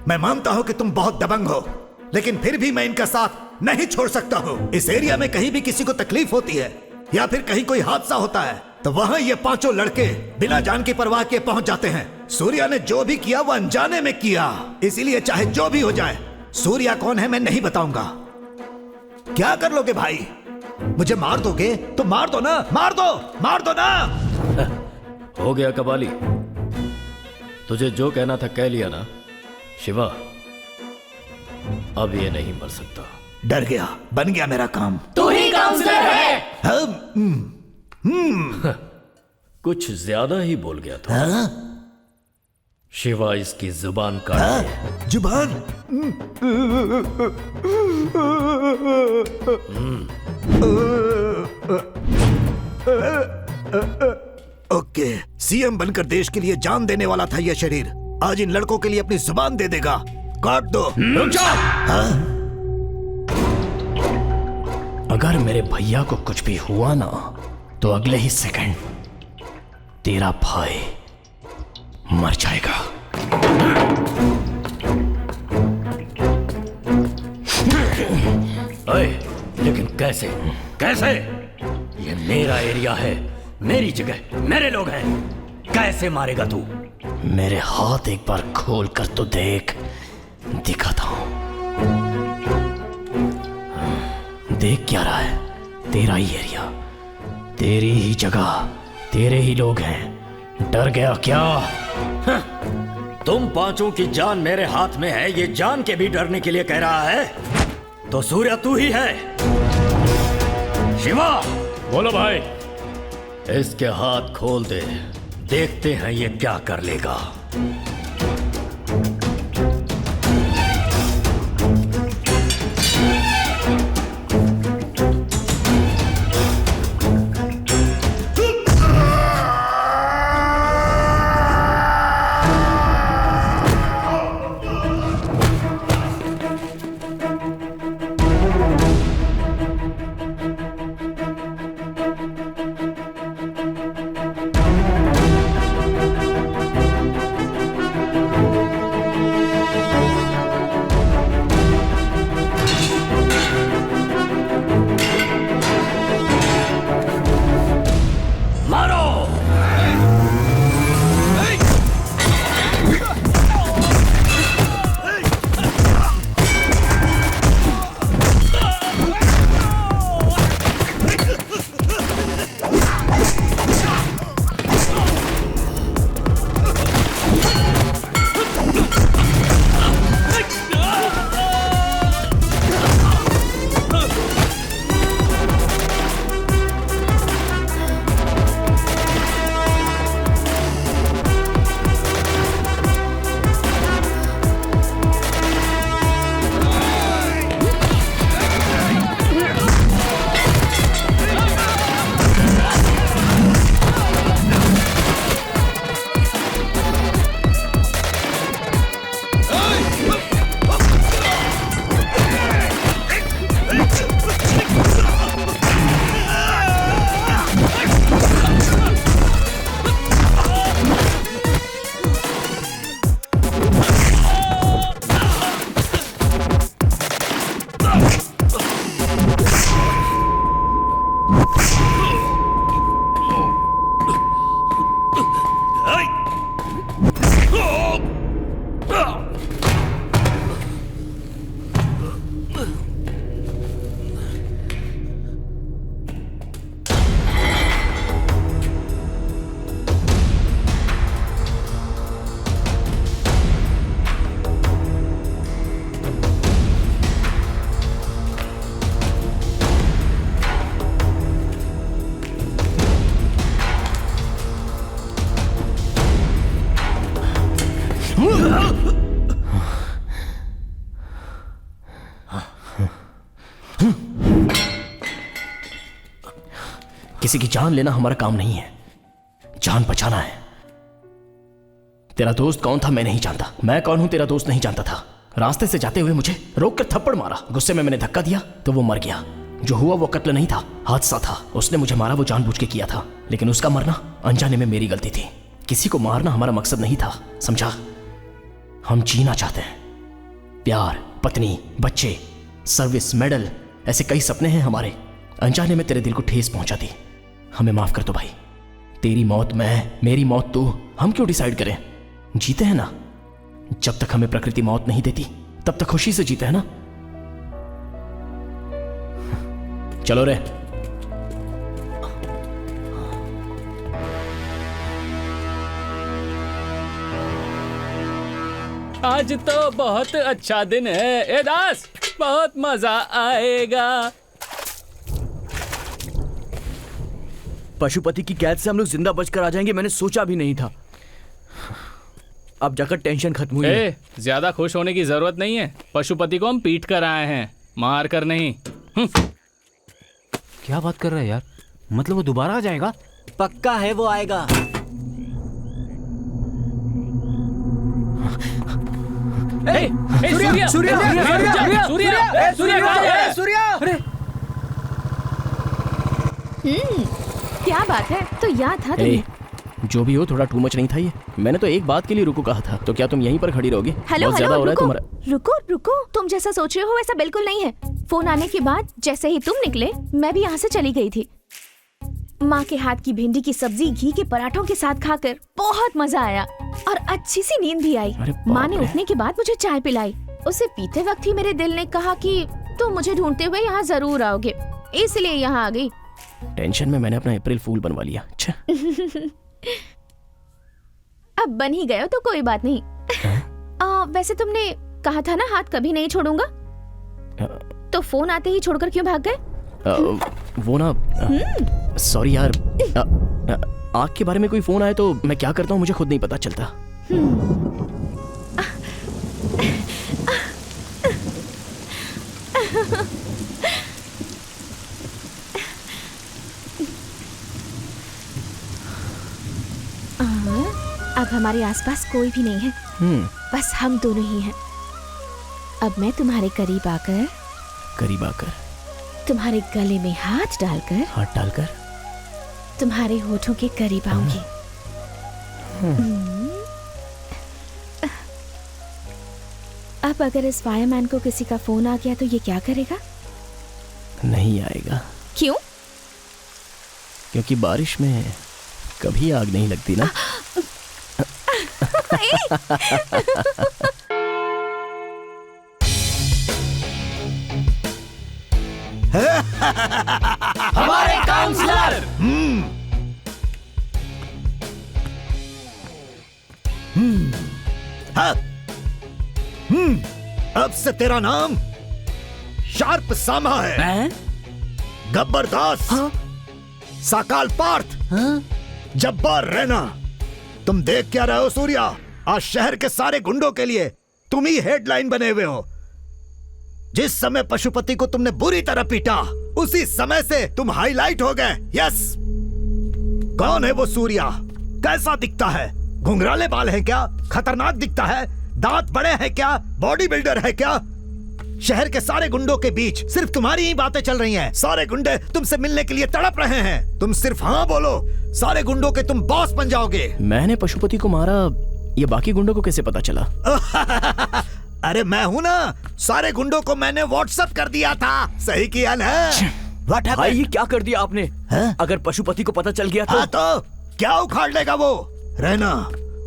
मैं मानता हूं कि तुम बहुत दबंग हो, लेकिन फिर भी मैं इनका साथ नहीं छोड़ सकता हूं। इस एरिया में कहीं भी किसी को तकलीफ होती है या फिर कहीं कोई हादसा होता है तो वहां ये 5 लड़के बिना जान की परवाह के पहुंच जाते हैं। सूर्या ने जो भी किया वो अनजाने में किया, इसीलिए चाहे जो भी हो जाए, सूर्या कौन है मैं नहीं बताऊंगा। क्या कर लोगे भाई? मुझे मार दोगे तो मार दो ना, मार दो ना। हो गया कबाली, तुझे जो कहना था कह लिया ना। शिवा, अब ये नहीं मर सकता। डर गया, बन गया मेरा काम। तू ही काउंसलर है। कुछ ज्यादा ही बोल गया था। शिवा, इसकी जुबान काट दे। जुबान? ओके, सीएम बनकर देश के लिए जान देने वाला था यह शरीर, आज इन लड़कों के लिए अपनी जुबान दे देगा। काट दो। रुक जाओ। अगर मेरे भैया को कुछ भी हुआ ना तो अगले ही सेकंड तेरा भाई मर जाएगा। अरे, लेकिन कैसे? कैसे? ये मेरा एरिया है, मेरी जगह, मेरे लोग हैं। कैसे मारेगा तू? मेरे हाथ एक बार खोल कर तो देख, दिखाता हूं। देख क्या रहा है, तेरा ही एरिया, तेरी ही जगह, तेरे ही लोग हैं। डर गया क्या? तुम पांचों की जान मेरे हाथ में है, ये जान के भी डरने के लिए कह रहा है? तो सूर्या तू ही है। शिवा, बोलो भाई। इसके हाथ खोल दे, देखते हैं ये क्या कर लेगा। किसी की जान लेना हमारा काम नहीं है, जान बचाना है। तेरा दोस्त कौन था मैं नहीं जानता, मैं कौन हूं तेरा दोस्त नहीं जानता था। रास्ते से जाते हुए मुझे रोक कर थप्पड़ मारा, गुस्से में मैंने धक्का दिया तो वो मर गया। जो हुआ वो कत्ल नहीं था, हादसा था। उसने मुझे मारा, वो जानबूझ के किया था, लेकिन उसका मरना अनजाने में मेरी गलती थी। किसी को मारना हमारा मकसद नहीं था, समझा? हम जीना चाहते हैं, प्यार, पत्नी, बच्चे, सर्विस, मेडल, ऐसे कई सपने हैं हमारे। अनजाने में तेरे दिल को ठेस पहुंचा दी, हमें माफ कर दो भाई। तेरी मौत मैं, मेरी मौत तू, हम क्यों डिसाइड करें? जीते हैं ना, जब तक हमें प्रकृति मौत नहीं देती तब तक खुशी से जीते हैं ना। चलो रे। आज तो बहुत अच्छा दिन है ए दास, बहुत मजा आएगा। पशुपति की कैद से हम लोग जिंदा बचकर आ जाएंगे, मैंने सोचा भी नहीं था। अब जाकर टेंशन खत्म हुई है। ज्यादा खुश होने की जरूरत नहीं है, पशुपति को हम पीट कर आए हैं, मार कर नहीं। क्या बात कर रहा है यार, मतलब वो दोबारा आ जाएगा? पक्का है वो आएगा। सूर्या, सूर्या, सूर्या, सूर्या, सूर्या। क्या बात है, तो याद था तुम्हें। जो भी हो, थोड़ा टू मच नहीं था ये? मैंने तो एक बात के लिए रुको कहा था, तो क्या तुम यहीं पर खड़ी रहोगी? हेलो ज्यादा हो रहा है रुको, तुम्हारा। रुको रुको, तुम जैसा सोच रहे हो वैसा बिल्कुल नहीं है। फोन आने के बाद जैसे ही तुम निकले मैं भी यहाँ से चली गई थी। माँ के हाथ की भिंडी की सब्जी घी के पराठों के साथ खाकर बहुत मजा आया और अच्छी सी नींद भी आई। माँ ने उठने के बाद मुझे चाय पिलाई। उसे पीते वक्त ही मेरे दिल ने कहा कि तुम मुझे ढूंढते हुए यहाँ जरूर आओगे, इसलिए यहाँ आ गई। टेंशन में मैंने अपना अप्रैल फूल बनवा लिया। अच्छा। अब बन ही गए हो तो कोई बात नहीं। वैसे तुमने कहा था ना हाथ कभी नहीं छोड़ूंगा, तो फोन आते ही छोड़कर क्यों भाग गए? वो ना, सॉरी यार, आग के बारे में कोई फोन आए तो मैं क्या करता हूँ मुझे खुद नहीं पता चलता। अब हमारे आसपास कोई भी नहीं है, बस हम दोनों ही हैं। अब मैं तुम्हारे करीब आकर तुम्हारे गले में हाथ डालकर तुम्हारे होठों के करीब आऊंगी। अब अगर इस फायरमैन को किसी का फोन आ गया तो ये क्या करेगा? नहीं आएगा। क्यों? क्योंकि बारिश में कभी आग नहीं लगती ना। हमारे काउंसलर। हाँ। अब से तेरा नाम शार्प सामा है। गब्बर दास। साकाल पार्थ। जब्बार रैना। तुम देख क्या रहे हो सूर्या? आज शहर के सारे गुंडों के लिए तुम ही हेडलाइन बने हुए हो। जिस समय पशुपति को तुमने बुरी तरह पीटा, उसी समय से तुम हाईलाइट हो गए। यस। कौन है वो सूर्या? कैसा दिखता है? घुंघराले बाल हैं क्या? खतरनाक दिखता है? दांत बड़े हैं क्या? बॉडी बिल्डर है क्या? शहर के सारे गुंडों के बीच सिर्फ तुम्हारी ही बातें चल रही हैं। सारे गुंडे तुमसे मिलने के लिए तड़प रहे हैं। तुम सिर्फ हाँ बोलो, सारे गुंडों के तुम बॉस बन जाओगे। मैंने पशुपति को मारा, ये बाकी गुंडों को कैसे पता चला? अरे मैं हूं ना, सारे गुंडों को मैंने व्हाट्सएप कर दिया था। सही किया ना? भाई ये क्या कर दिया आपने? अगर पशुपति को पता चल गया तो? हाँ तो क्या उखाड़ लेगा वो? रहना,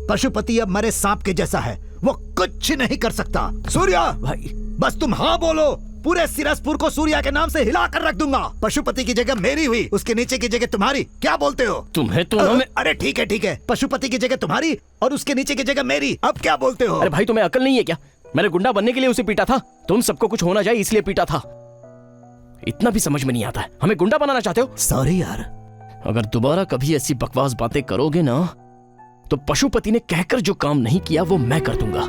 पशुपति अब मरे सांप के जैसा है, वो कुछ नहीं कर सकता। सूर्या भाई बस तुम हाँ बोलो, पूरे सिरसपुर को सूर्या के नाम से हिला कर रख दूंगा। पशुपति की जगह मेरी हुई, उसके नीचे की जगह तुम्हारी। क्या बोलते हो? तुम्हें तो अरे ठीक है, पशुपति की जगह तुम्हारी और उसके नीचे की जगह मेरी। अब क्या बोलते हो? अरे भाई तुम्हें अकल नहीं है क्या? मैंने गुंडा बनने के लिए उसे पीटा था, तुम सबको कुछ होना जाए इसलिए पीटा था। इतना भी समझ में नहीं आता है। हमें गुंडा बनाना चाहते हो? सॉरी यार। अगर दोबारा कभी ऐसी बकवास बातें करोगे ना, तो पशुपति ने कहकर जो काम नहीं किया वो मैं कर दूंगा।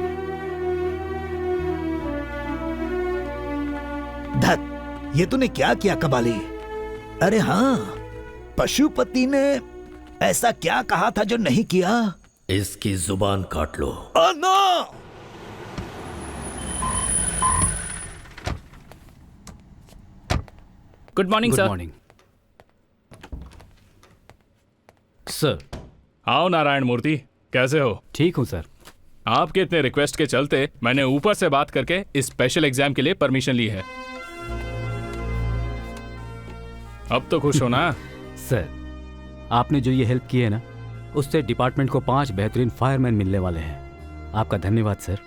धत, ये तूने क्या किया कबाली? अरे हाँ, पशुपति ने ऐसा क्या कहा था जो नहीं किया? इसकी जुबान काट लो। No! Good morning sir. Good morning sir. आओ नारायण मूर्ति, कैसे हो? ठीक हूँ सर। आपके इतने रिक्वेस्ट के चलते मैंने ऊपर से बात करके इस स्पेशल एग्जाम के लिए परमिशन ली है। अब तो खुश हो ना? सर, आपने जो ये हेल्प की है ना, उससे डिपार्टमेंट को 5 बेहतरीन फायरमैन मिलने वाले हैं। आपका धन्यवाद सर।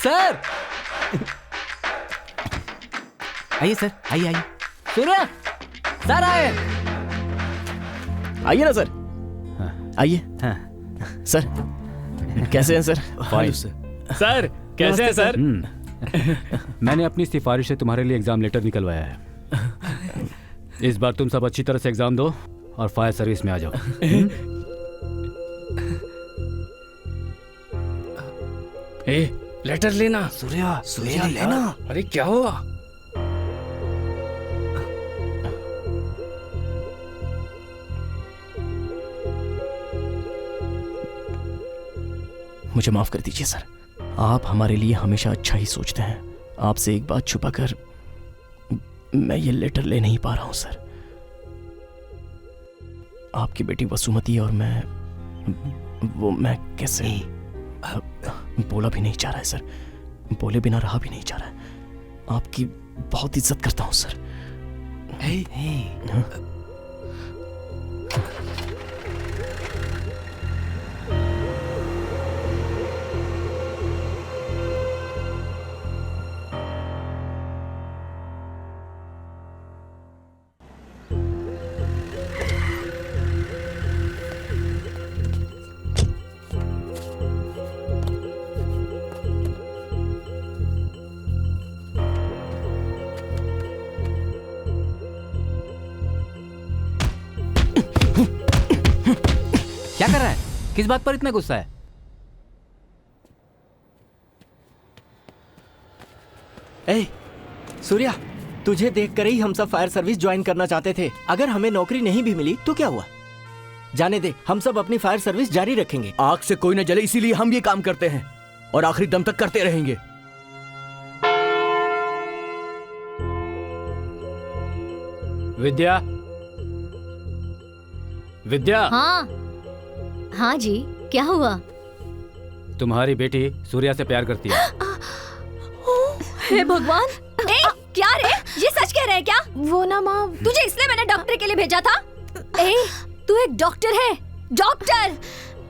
सर आइए सर, आइए। सूर्या सर आए। आइए ना सर। आइए। सर कैसे हैं सर? फाइन सर कैसे हैं सर? मैंने अपनी सिफारिश से तुम्हारे लिए एग्जाम लेटर निकलवाया है। इस बार तुम सब अच्छी तरह से एग्जाम दो और फायर सर्विस में आ जाओ। लेटर लेना। सूर्या लेना। अरे क्या हुआ? मुझे माफ कर दीजिए सर, आप हमारे लिए हमेशा अच्छा ही सोचते हैं। आपसे एक बात छुपाकर मैं ये लेटर ले नहीं पा रहा हूं सर। आपकी बेटी वसुमती और मैं कैसे बोला भी नहीं चाह रहा है सर, बोले बिना रहा भी नहीं चाह रहा है। आपकी बहुत इज्जत करता हूँ सर। क्या कर रहा है? किस बात पर इतना गुस्सा है? ए, सूर्या, तुझे देखकर ही हम सब फायर सर्विस ज्वाइन करना चाहते थे। अगर हमें नौकरी नहीं भी मिली तो क्या हुआ? जाने दे, हम सब अपनी फायर सर्विस जारी रखेंगे। आग से कोई न जले, इसीलिए हम ये काम करते हैं और आखिरी दम तक करते रहेंगे। विद्या, विद्या। हाँ हाँ जी, क्या हुआ? तुम्हारी बेटी सूर्या से प्यार करती है। हे भगवान! ए, क्या रे? ये सच कह रहे हैं क्या? वो ना माँ, तुझे इसलिए मैंने डॉक्टर के लिए भेजा था? ए, तू एक डॉक्टर है, डॉक्टर,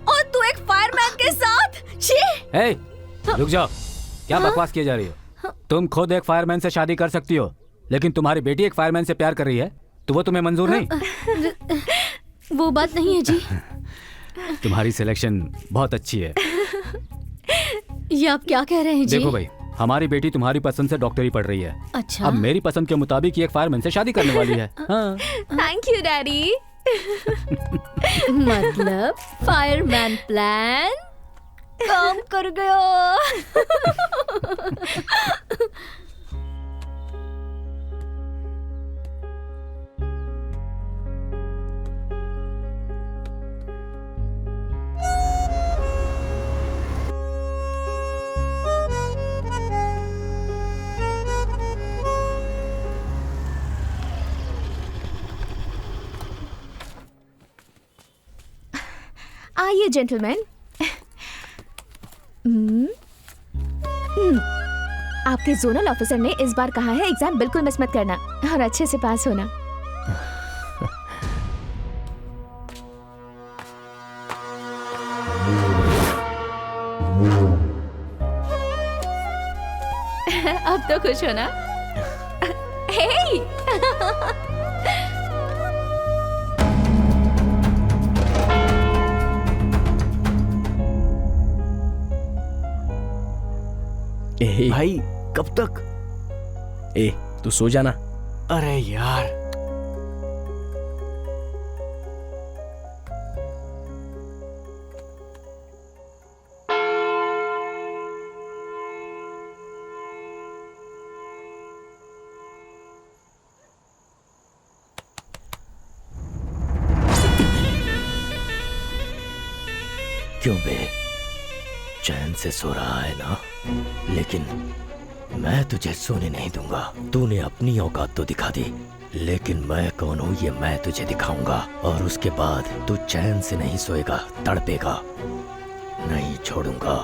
और तू एक फायरमैन के साथ? छी! ए, रुक जाओ, क्या बकवास किए जा रही हो? तुम खुद एक फायरमैन से शादी कर सकती हो, लेकिन तुम्हारी बेटी एक फायरमैन से प्यार कर रही है तो वो तुम्हें मंजूर नहीं? वो बात नहीं है जी। तुम्हारी सिलेक्शन बहुत अच्छी है। ये आप क्या कह रहे हैं जी? देखो भाई, हमारी बेटी तुम्हारी पसंद से डॉक्टरी पढ़ रही है। अच्छा। अब मेरी पसंद के मुताबिक एक फायरमैन से शादी करने वाली है। हाँ। Thank you daddy. मतलब फायरमैन प्लान काम कर गया। आइए जेंटलमैन। आपके जोनल ऑफिसर ने इस बार कहा है एग्जाम बिल्कुल मिस मत करना और अच्छे से पास होना। अब तो खुश हो ना? हे! भाई कब तक? ए, तू सो जाना। अरे यार, क्यों बे, चैन से सो रहा है ना? लेकिन मैं तुझे सोने नहीं दूंगा। तूने अपनी औकात तो दिखा दी, लेकिन मैं कौन हूँ ये मैं तुझे दिखाऊंगा। और उसके बाद तू चैन से नहीं सोएगा, तड़पेगा। नहीं छोड़ूंगा,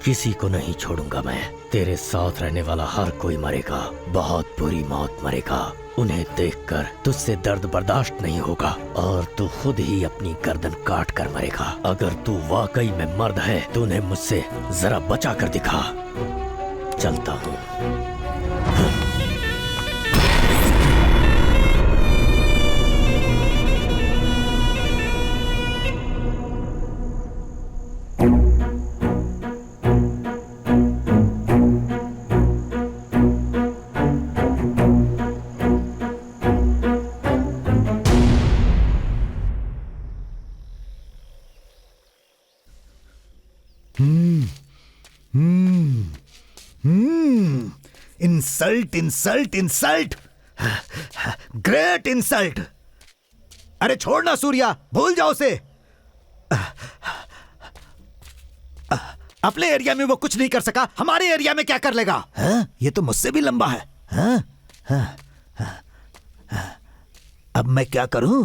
किसी को नहीं छोड़ूंगा मैं। तेरे साथ रहने वाला हर कोई मरेगा, बहुत बुरी मौत मरेगा। उन्हें देखकर तुझसे दर्द बर्दाश्त नहीं होगा और तू खुद ही अपनी गर्दन काट कर मरेगा। अगर तू वाकई में मर्द है तो उन्हें मुझसे जरा बचा कर दिखा। चलता हूँ। Insult insult insult, great insult. अरे छोड़ना सूर्या, भूल जाओ उसे। अपने एरिया में वो कुछ नहीं कर सका, हमारे एरिया में क्या कर लेगा? ये तो मुझसे भी लंबा है। अब मैं क्या करूं?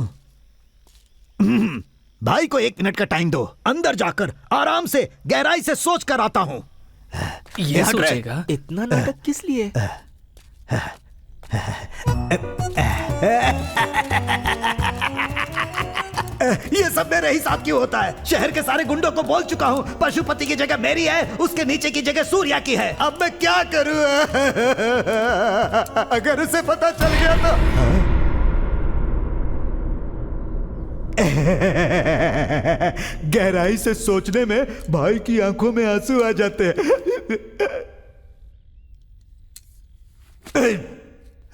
भाई को 1 मिनट का टाइम दो, अंदर जाकर आराम से गहराई से सोच कर आता हूं। ये सोचेगा। इतना नाटक किस लिए? ये सब मेरे ही साथ क्यों होता है? शहर के सारे गुंडों को बोल चुका हूँ, पशुपति की जगह मेरी है, उसके नीचे की जगह सूर्या की है। अब मैं क्या करूँ? अगर उसे पता चल गया तो। गहराई से सोचने में भाई की आंखों में आंसू आ जाते हैं।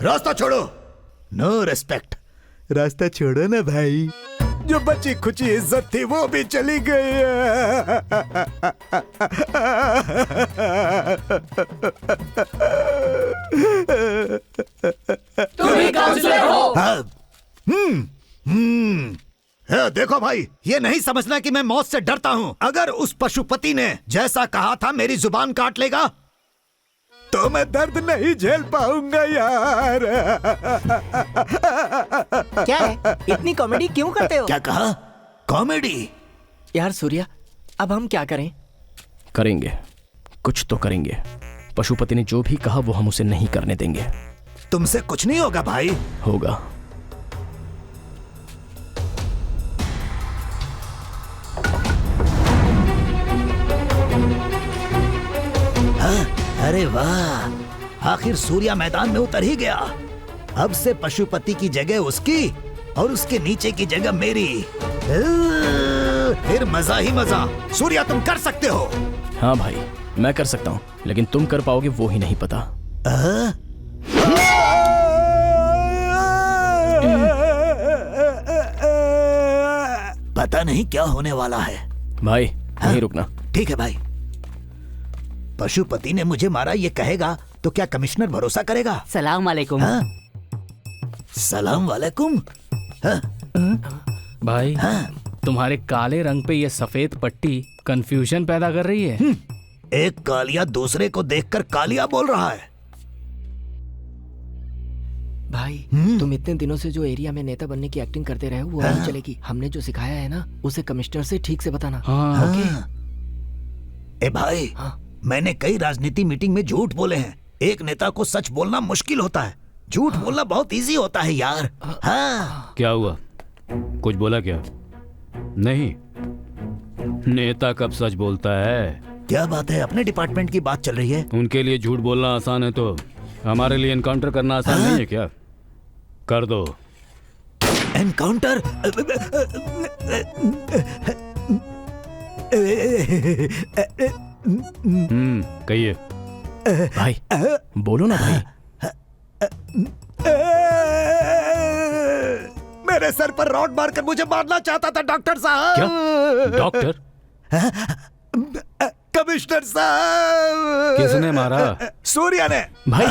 रास्ता छोड़ो। No respect. रास्ता छोड़ो ना भाई। जो बची खुची इज्जत थी वो भी चली गई है। तुम ही काउंसलर हो। देखो भाई, ये नहीं समझना कि मैं मौत से डरता हूँ। अगर उस पशुपति ने जैसा कहा था मेरी जुबान काट लेगा तो मैं दर्द नहीं झेल पाऊंगा यार। क्या है? इतनी कॉमेडी क्यों करते हो? क्या कहा? कॉमेडी? यार सूर्या, अब हम क्या करें? करेंगे, कुछ तो करेंगे। पशुपति ने जो भी कहा वो हम उसे नहीं करने देंगे। तुमसे कुछ नहीं होगा भाई। होगा। अरे वाह, आखिर सूर्या मैदान में उतर ही गया। अब से पशुपति की जगह उसकी और उसके नीचे की जगह मेरी। फिर मजा ही मजा। सूर्या तुम कर सकते हो। हाँ भाई, मैं कर सकता हूँ, लेकिन तुम कर पाओगे वो ही नहीं पता। पता नहीं क्या होने वाला है भाई। नहीं रुकना। ठीक है भाई। पशुपति ने मुझे मारा ये कहेगा तो क्या कमिश्नर भरोसा करेगा? सलाम वालेकुम। सलाम वालेकुम। भाई, तुम्हारे काले रंग पे ये सफेद पट्टी कंफ्यूजन पैदा कर रही है। एक कालिया दूसरे को देखकर कालिया बोल रहा है। भाई, तुम इतने दिनों से जो एरिया में नेता बनने की एक्टिंग करते रहे हो वो नहीं चलेगी। हमने जो सिखाया है ना उसे कमिश्नर से ठीक से बताना। हाँ। ओके। ए भाई, मैंने कई राजनीति मीटिंग में झूठ बोले हैं। एक नेता को सच बोलना मुश्किल होता है, झूठ बोलना बहुत इजी होता है यार। हाँ। क्या हुआ? कुछ बोला क्या? नहीं, नेता कब सच बोलता है? क्या बात है, अपने डिपार्टमेंट की बात चल रही है। उनके लिए झूठ बोलना आसान है तो हमारे लिए एनकाउंटर करना आसान नहीं है क्या? कर दो। एनकाउंटर? कहिए भाई। बोलो ना भाई। मेरे सर पर रॉड मारकर मुझे मारना चाहता था डॉक्टर साहब। क्या? डॉक्टर? कमिश्नर साहब। किसने मारा? सूर्या ने। भाई।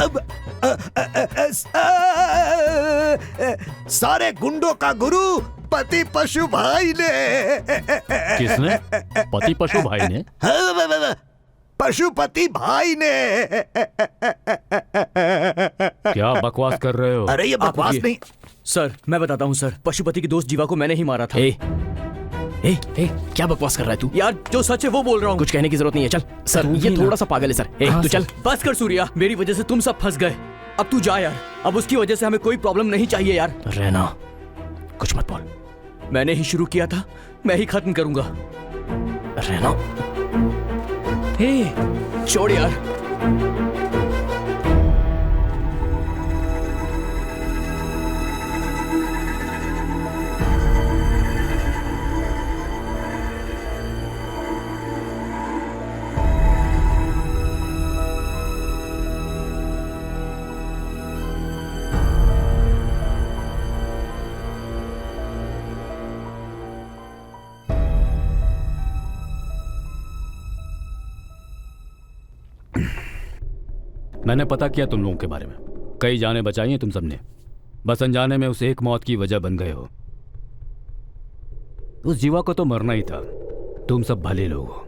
सारे गुंडों का गुरु पति पशु भाई ने। किसने? पति पशु भाई ने? पशुपति भाई ने। क्या बकवास कर रहे हो? अरे ये बकवास नहीं। सर, मैं बताता हूँ सर, पशुपति के दोस्त जीवा को मैंने ही मारा था। ए, क्या बकवास कर रहा है तू? यार जो सच है वो बोल रहा हूँ। कुछ कहने की जरूरत नहीं है, चल। सर ये थोड़ा सा पागल है सर। तू चल। बस कर सूर्या, मेरी वजह से तुम सब फंस गए। अब तू जा यार, अब उसकी वजह से हमें कोई प्रॉब्लम नहीं चाहिए यार। रहना, कुछ मत बोल। मैंने ही शुरू किया था, मैं ही खत्म करूंगा। रहना। छोड़ यार। मैंने पता किया तुम लोगों के बारे में, कई जानें बचाई हैं तुम सबने, बस अनजाने में उस एक मौत की वजह बन गए हो। उस जीवा को तो मरना ही था। तुम सब भले लोग हो,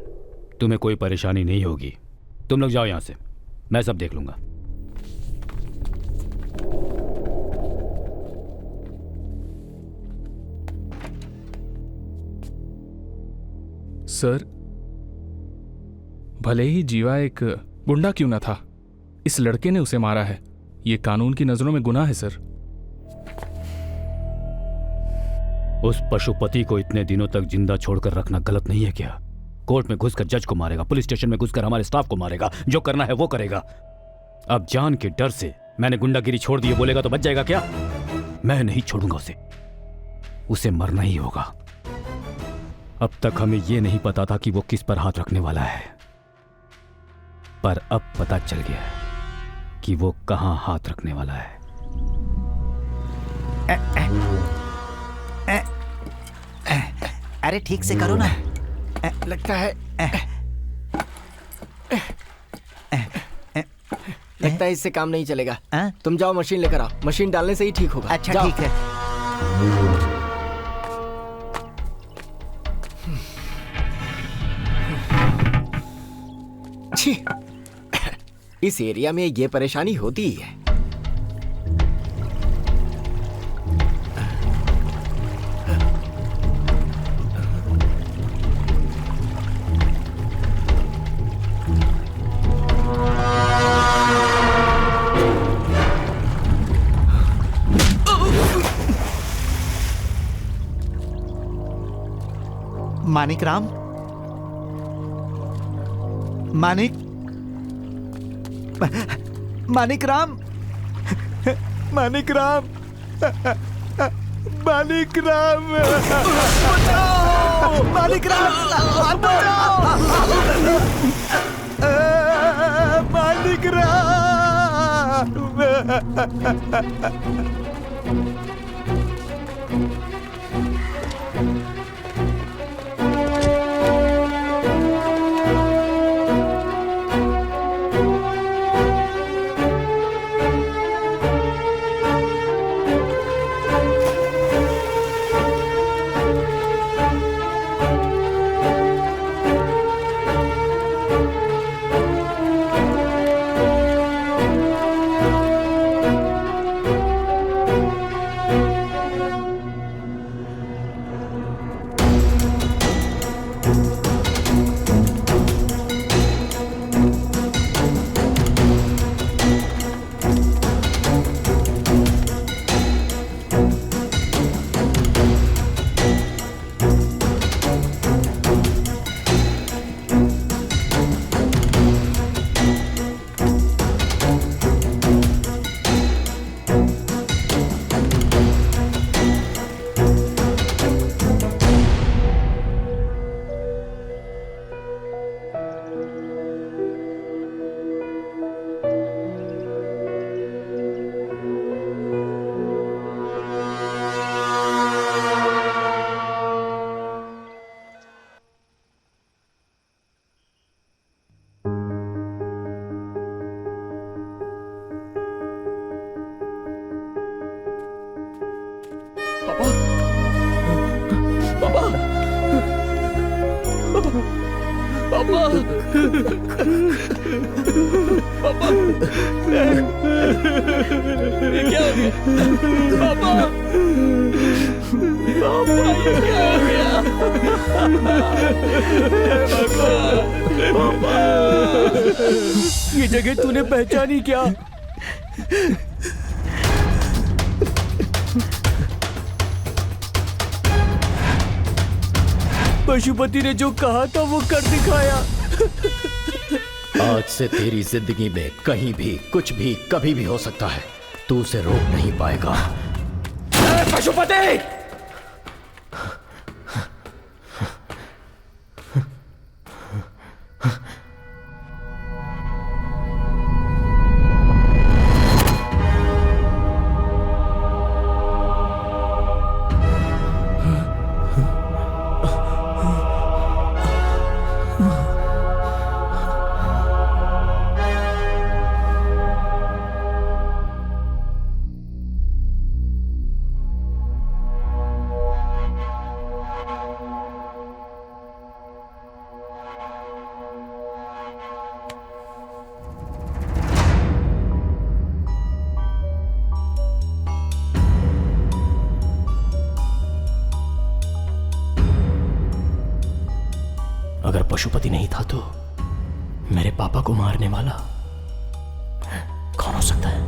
तुम्हें कोई परेशानी नहीं होगी। तुम लोग जाओ यहां से, मैं सब देख लूंगा। सर, भले ही जीवा एक गुंडा क्यों ना था, इस लड़के ने उसे मारा है। ये कानून की नजरों में गुनाह है सर। उस पशुपति को इतने दिनों तक जिंदा छोड़कर रखना गलत नहीं है क्या? कोर्ट में घुसकर जज को मारेगा, पुलिस स्टेशन में घुसकर हमारे स्टाफ को मारेगा, जो करना है वो करेगा। अब जान के डर से मैंने गुंडागिरी छोड़ दी बोलेगा तो बच जाएगा क्या? मैं नहीं छोड़ूंगा उसे मरना ही होगा। अब तक हमें यह नहीं पता था कि वो किस पर हाथ रखने वाला है, पर अब पता चल गया कि वो कहां हाथ रखने वाला है। अरे ठीक से करो ना। लगता है इससे काम नहीं चलेगा। तुम जाओ मशीन लेकर आओ, मशीन डालने से ही ठीक होगा। अच्छा ठीक है। इस एरिया में ये परेशानी होती ही है। मानिक राम, मानिक राम, मानिक राम, मानिक राम, बचाओ! मानिक राम, बचाओ! मानिक राम! पापा, पापा, ये क्या हो गया? पापा, पापा, ये क्या हो गया? पापा, ये जगह तूने पहचानी क्या? पशुपति ने जो कहा था वो कर दिखाया। आज से तेरी जिंदगी में कहीं भी कुछ भी कभी भी हो सकता है, तू उसे रोक नहीं पाएगा। पशुपति! अगर पशुपति नहीं था तो मेरे पापा को मारने वाला कौन हो सकता है?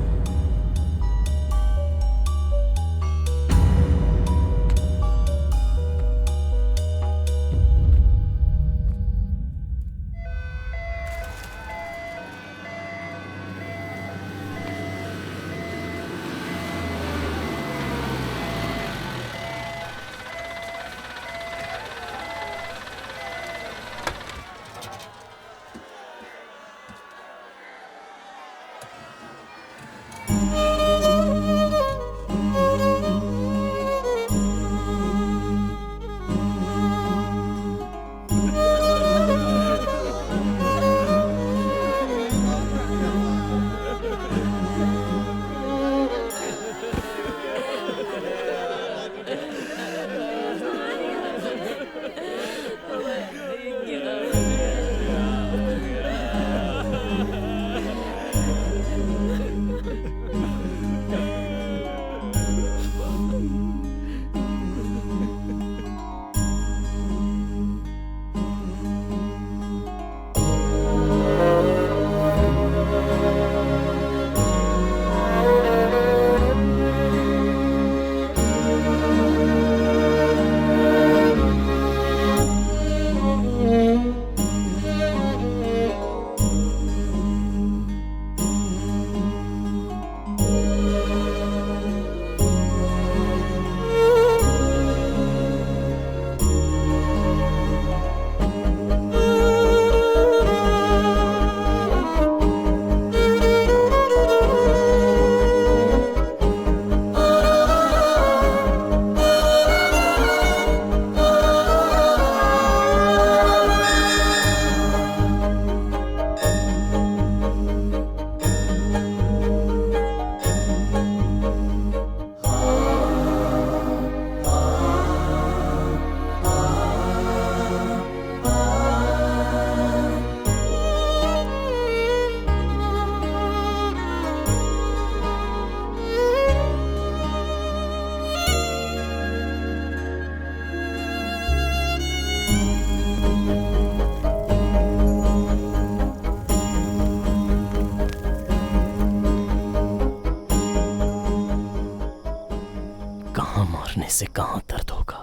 से कहां दर्द होगा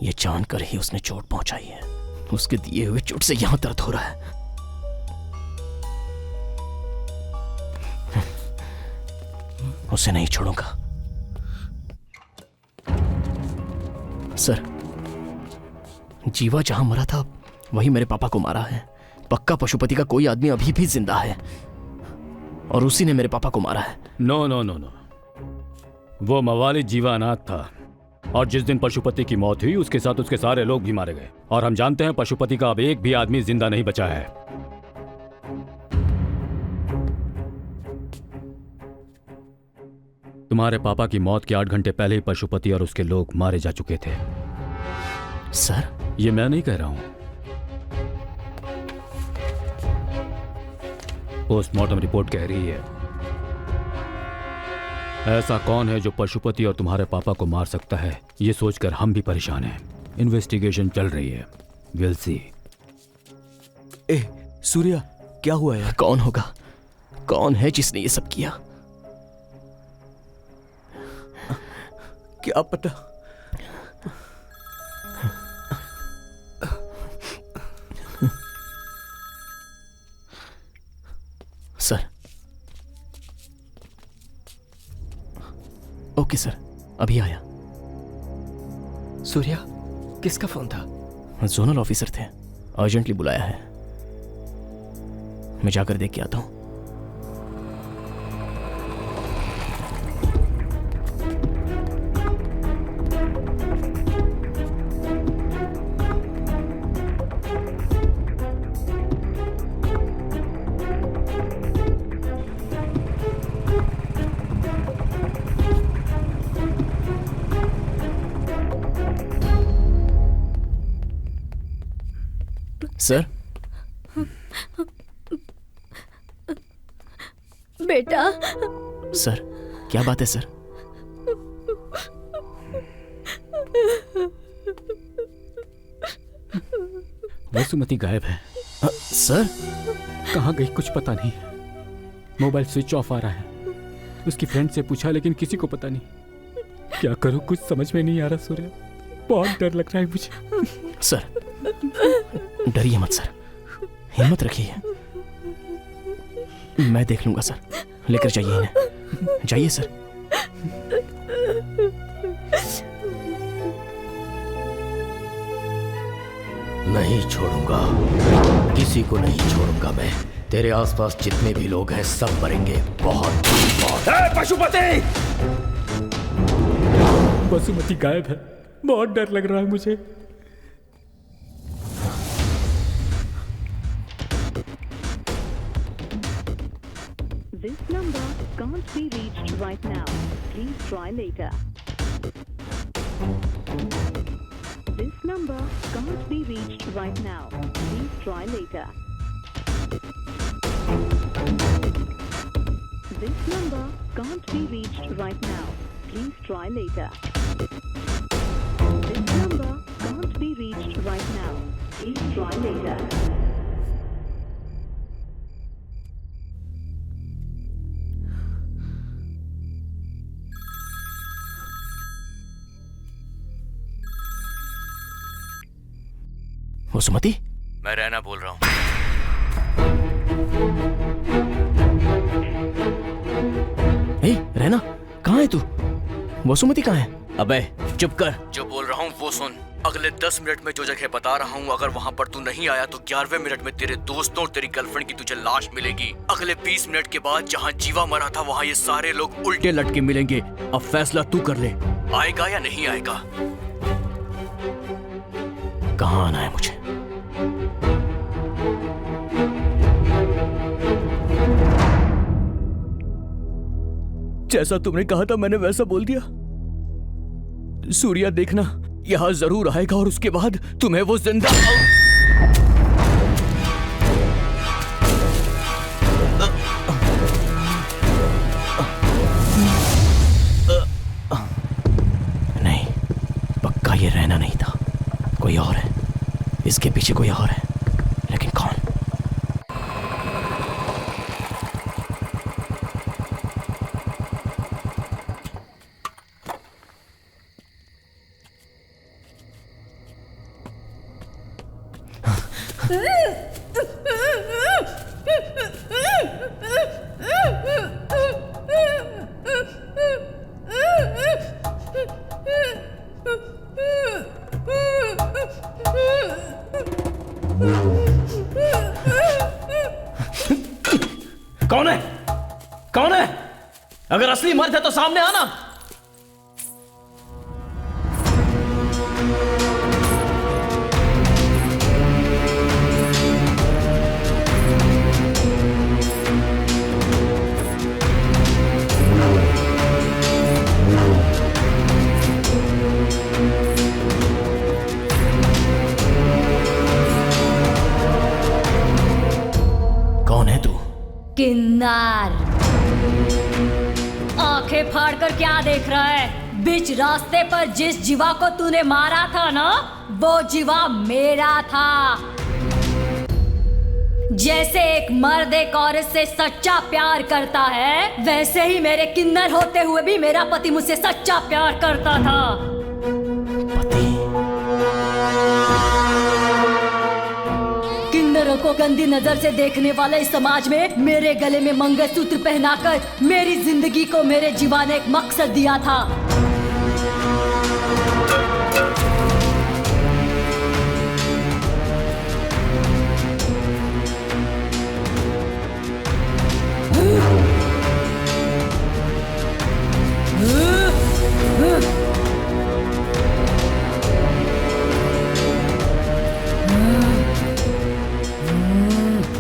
ये जानकर ही उसने चोट पहुंचाई है। उसके दिए हुए चोट से यहां दर्द हो रहा है। उसे नहीं छोड़ूंगा। सर, जीवा जहां मरा था वही मेरे पापा को मारा है। पक्का पशुपति का कोई आदमी अभी भी जिंदा है और उसी ने मेरे पापा को मारा है। नो नो नो नो, वो मवाली जीवा अनाथ था और जिस दिन पशुपति की मौत हुई उसके साथ उसके सारे लोग भी मारे गए। और हम जानते हैं पशुपति का अब एक भी आदमी जिंदा नहीं बचा है। तुम्हारे पापा की मौत के 8 घंटे पहले ही पशुपति और उसके लोग मारे जा चुके थे। सर, ये मैं नहीं कह रहा हूं, पोस्टमार्टम रिपोर्ट कह रही है। ऐसा कौन है जो पशुपति और तुम्हारे पापा को मार सकता है, ये सोचकर हम भी परेशान हैं। इन्वेस्टिगेशन चल रही है, विल सी। ए सूर्या, क्या हुआ यार? कौन होगा? कौन है जिसने ये सब किया? क्या पता। सर, ओके सर, अभी आया। सूर्या, किसका फोन था? जोनल ऑफिसर थे, अर्जेंटली बुलाया है। मैं जाकर देख के आता हूं। सर, बेटा। सर, क्या बात है सर? वसुमती गायब है। सर, कहाँ गई कुछ पता नहीं। मोबाइल स्विच ऑफ आ रहा है। उसकी फ्रेंड से पूछा लेकिन किसी को पता नहीं। क्या करूं, कुछ समझ में नहीं आ रहा सूर्या। बहुत डर लग रहा है मुझे। सर, डरिए मत सर, हिम्मत रखिए। मैं देख लूंगा सर। लेकर जाइए इन्हें। जाइए सर। नहीं छोड़ूंगा, किसी को नहीं छोड़ूंगा मैं। तेरे आसपास जितने भी लोग हैं सब मरेंगे। बहुत बहुत। पशुपति! वसुमती गायब है, बहुत डर लग रहा है मुझे। This number can't be reached right now. Please try later. This number can't be reached right now. Please try later. This number can't be reached right now. Please try later. This number can't be reached right now. Please try later. Vasumati? मैं रैना बोल रहा हूँ। ए, रैना, कहाँ है तू? वसुमती कहाँ है? अबे चुप कर, जो बोल रहा हूँ वो सुन। अगले 10 मिनट में जो जगह बता रहा हूँ, अगर वहाँ पर तू नहीं आया तो 11वें मिनट में तेरे दोस्तों और तेरी गर्लफ्रेंड की तुझे लाश मिलेगी। अगले 20 मिनट के बाद जहाँ जीवा मरा था वहाँ ये सारे लोग उल्टे लटके मिलेंगे। अब फैसला तू कर ले, आएगा या नहीं आएगा। कहाँ आना है मुझे? जैसा तुमने कहा था मैंने वैसा बोल दिया। सूर्या देखना, यहाँ जरूर आएगा और उसके बाद तुम्हें वो जिंदा नहीं, पक्का ये रहना नहीं था, कोई और है। इसके पीछे कोई और है, लेकिन कौन? कौन है? कौन है? अगर असली मर्द है तो सामने आना। कौन है तू? किन्नर। आंखें फाड़कर क्या देख रहा है? बीच रास्ते पर जिस जीवा को तूने मारा था ना, वो जीवा मेरा था। जैसे एक मर्द एक औरत से सच्चा प्यार करता है, वैसे ही मेरे किन्नर होते हुए भी मेरा पति मुझसे सच्चा प्यार करता था। किन्नरों को गंदी नजर से देखने वाले इस समाज में मेरे गले में मंगलसूत्र पहनाकर मेरी जिंदगी को मेरे जीवा ने एक मकसद दिया था।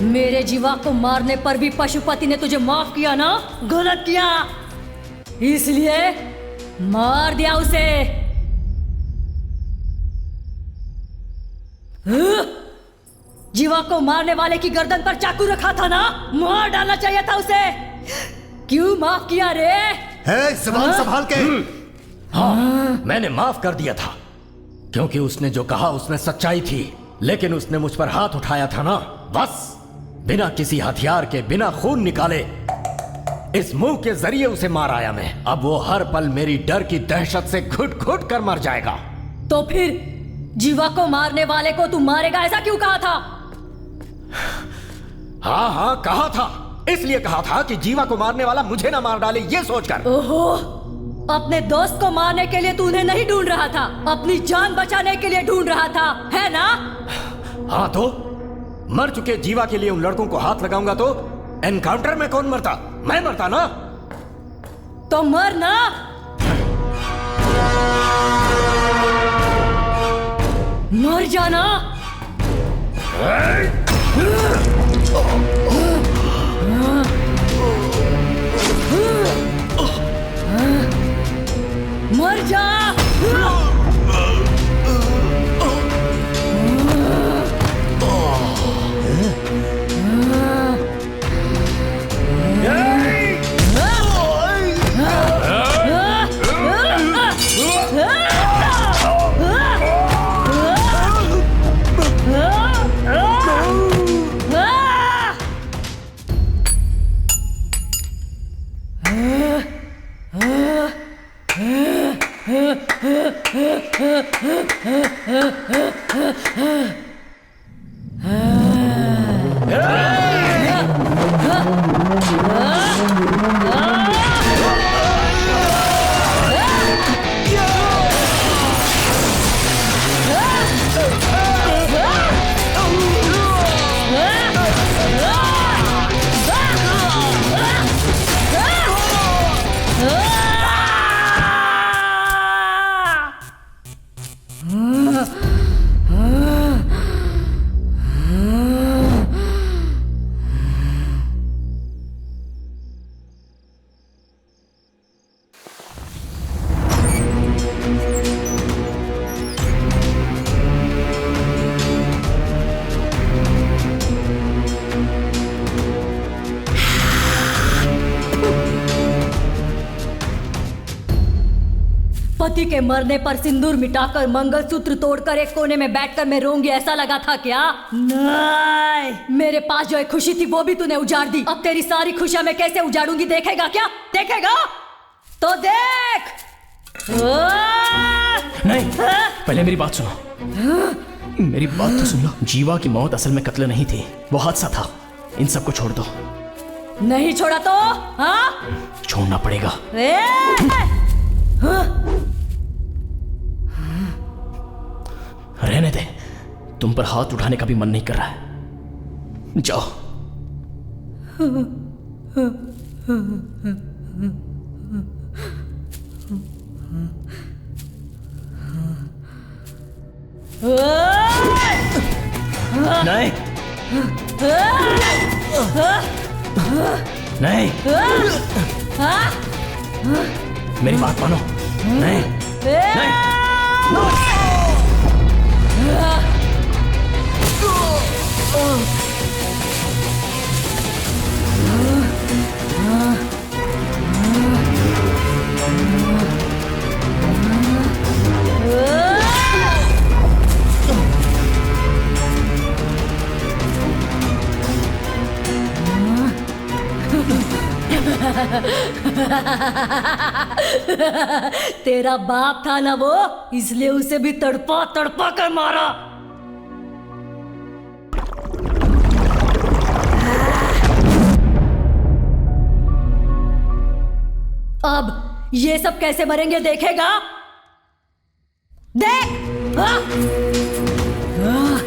मेरे जीवा को मारने पर भी पशुपति ने तुझे माफ किया ना? गलत किया, इसलिए मार दिया उसे। जीवा को मारने वाले की गर्दन पर चाकू रखा था ना, मार डालना चाहिए था उसे। क्यों माफ किया रे? सवाल संभाल के। हाँ, मैंने माफ कर दिया था क्योंकि उसने जो कहा उसमें सच्चाई थी, लेकिन उसने मुझ पर हाथ उठाया था ना, बस बिना किसी हथियार के, बिना खून निकाले, इस मुंह के जरिए उसे मार आया मैं। अब वो हर पल मेरी डर की दहशत से घुट घुट कर मर जाएगा। तो फिर जीवा को मारने वाले को तू मारेगा ऐसा क्यों कहा था? हाँ कहा था, इसलिए कहा था कि जीवा को मारने वाला मुझे ना मार डाले, ये सोचकर। ओहो, अपने दोस्त को मारने के लिए तू उन्हें नहीं ढूंढ रहा था, अपनी जान बचाने के लिए ढूंढ रहा था, है ना? हाँ, तो मर चुके जीवा के लिए उन लड़कों को हाथ लगाऊंगा तो एनकाउंटर में कौन मरता? मैं मरता ना। तो मर ना। मर जाना। मर जा। पति के मरने पर सिंदूर मिटाकर मंगलसूत्र तोड़कर एक कोने में बैठकर मैं रोऊंगी ऐसा लगा था क्या? नहीं, मेरे पास जो एक खुशी थी वो भी तूने उजाड़ दी। अब तेरी सारी खुशियां मैं कैसे उजाड़ूंगी देखेगा क्या? देखेगा तो देख। नहीं, पहले मेरी बात सुनो। मेरी बात तो सुन लो। जीवा की मौत असल में कत्ल नहीं थी, वो हादसा था। इन सबको छोड़ दो। नहीं छोड़ा तो हाँ? छोड़ना पड़ेगा। रहने दे, तुम पर हाथ उठाने का भी मन नहीं कर रहा है। जाओ। नहीं नहीं, मेरी बात मानो। नहीं नहीं, तेरा बाप था ना वो, इसलिए उसे भी तड़पा तड़पा कर मारा। अब ये सब कैसे मरेंगे देखेगा? देख। हाँ? हाँ?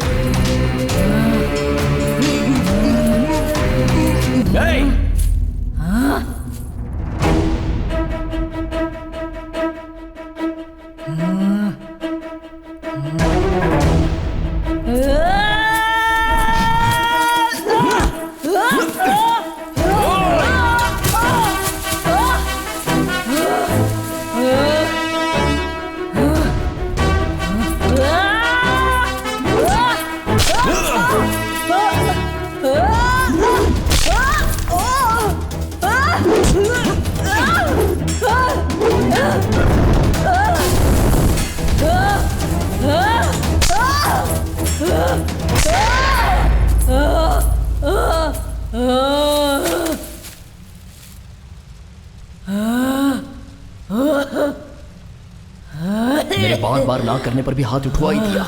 मेरे बार बार ना करने पर भी हाथ उठवा ही दिया।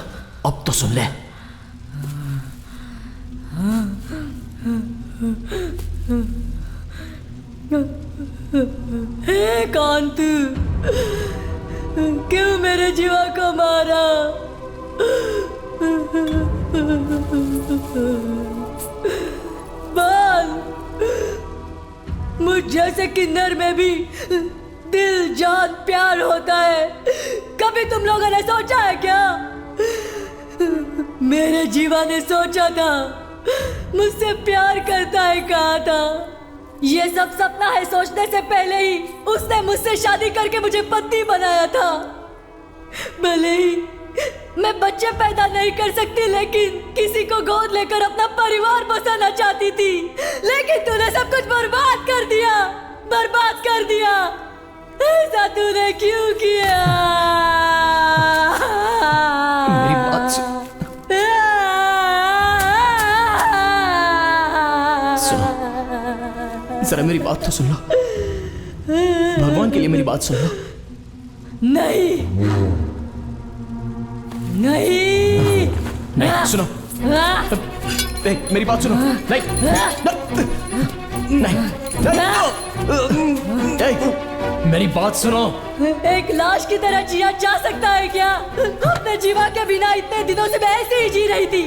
अब तो सुन ले। हे कांत, क्यों मेरे जीवा को मारा? बाल, मुझ जैसे किन्नर में भी दिल जान प्यार होता है। कभी तुम लोगों ने सोचा है क्या? मेरे जीवा ने सोचा था, मुझसे प्यार करता है कहा था। ये सब सपना है सोचने से पहले ही उसने मुझसे शादी करके मुझे पत्नी बनाया था। भले ही मैं बच्चे पैदा नहीं कर सकती, लेकिन किसी को गोद लेकर अपना परिवार बसाना चाहती थी। लेकिन तूने सब कुछ बर्बाद कर दिया, बर्बाद कर दिया। ऐसा तूने क्यों किया? मेरी बात सुनो, जरा मेरी बात तो सुन लो। भगवान के लिए मेरी बात सुन लो। नहीं नहीं नहीं, सुनो। मेरी बात सुनो। नहीं नहीं, मेरी बात सुनो। एक लाश की तरह जिया जा सकता है क्या? अपने जीवा के बिना इतने दिनों से मैं ऐसे ही जी रही थी।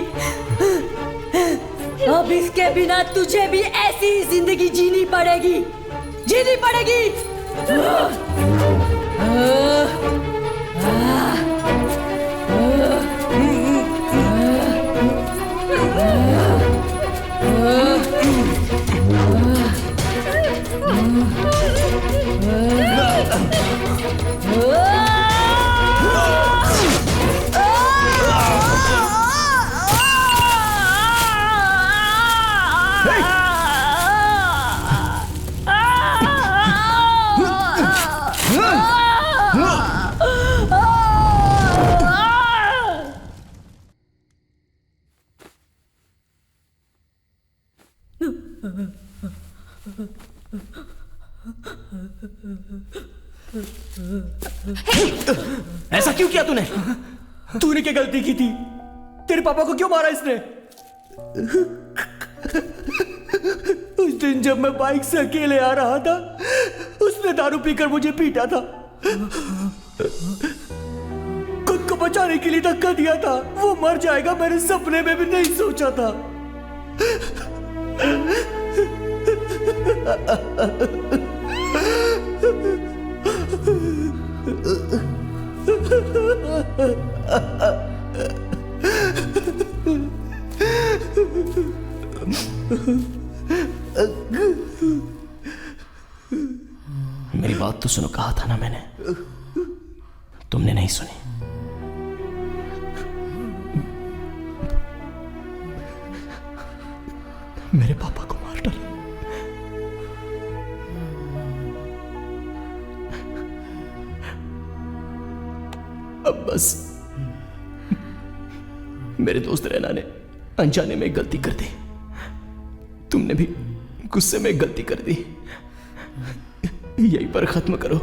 अब इसके बिना तुझे भी ऐसी ही जिंदगी जीनी पड़ेगी, जीनी पड़ेगी। ऐसा क्यों किया तूने? तूने क्या गलती की थी? तेरे पापा को क्यों मारा इसने? उस दिन जब मैं बाइक से अकेले आ रहा था, उसने दारू पीकर मुझे पीटा था। खुद को बचाने के लिए धक्का दिया था। वो मर जाएगा मैंने सपने में भी नहीं सोचा था। मेरी बात तो सुनो, कहा था ना मैंने, तुमने नहीं सुनी। मेरे पापा को मार डाला। अब बस मेरे दोस्त रैना ने अनजाने में गलती कर दी, तुमने भी गुस्से में गलती कर दी। यहीं पर खत्म करो।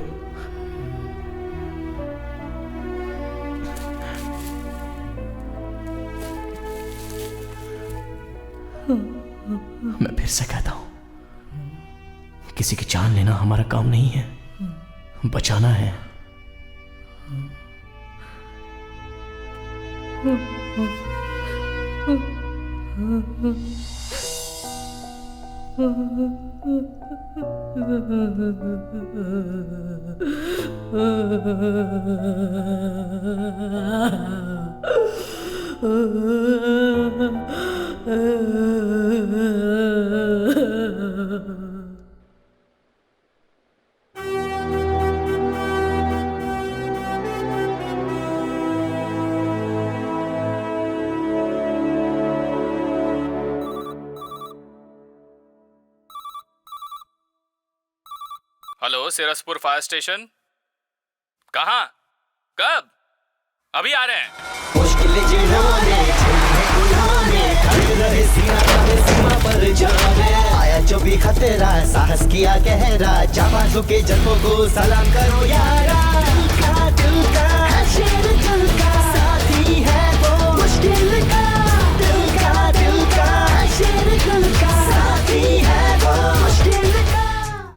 मैं फिर से कहता हूं, किसी की जान लेना हमारा काम नहीं है, बचाना है। Hello, Siraspur fire station. कहाँ? कब? अभी आ रहे हैं। मुश्किल सीमा पर जावे, आया जो भी खतरा, साहस किया गहरा, जाबाजों के जज्बों को सलाम करो यार।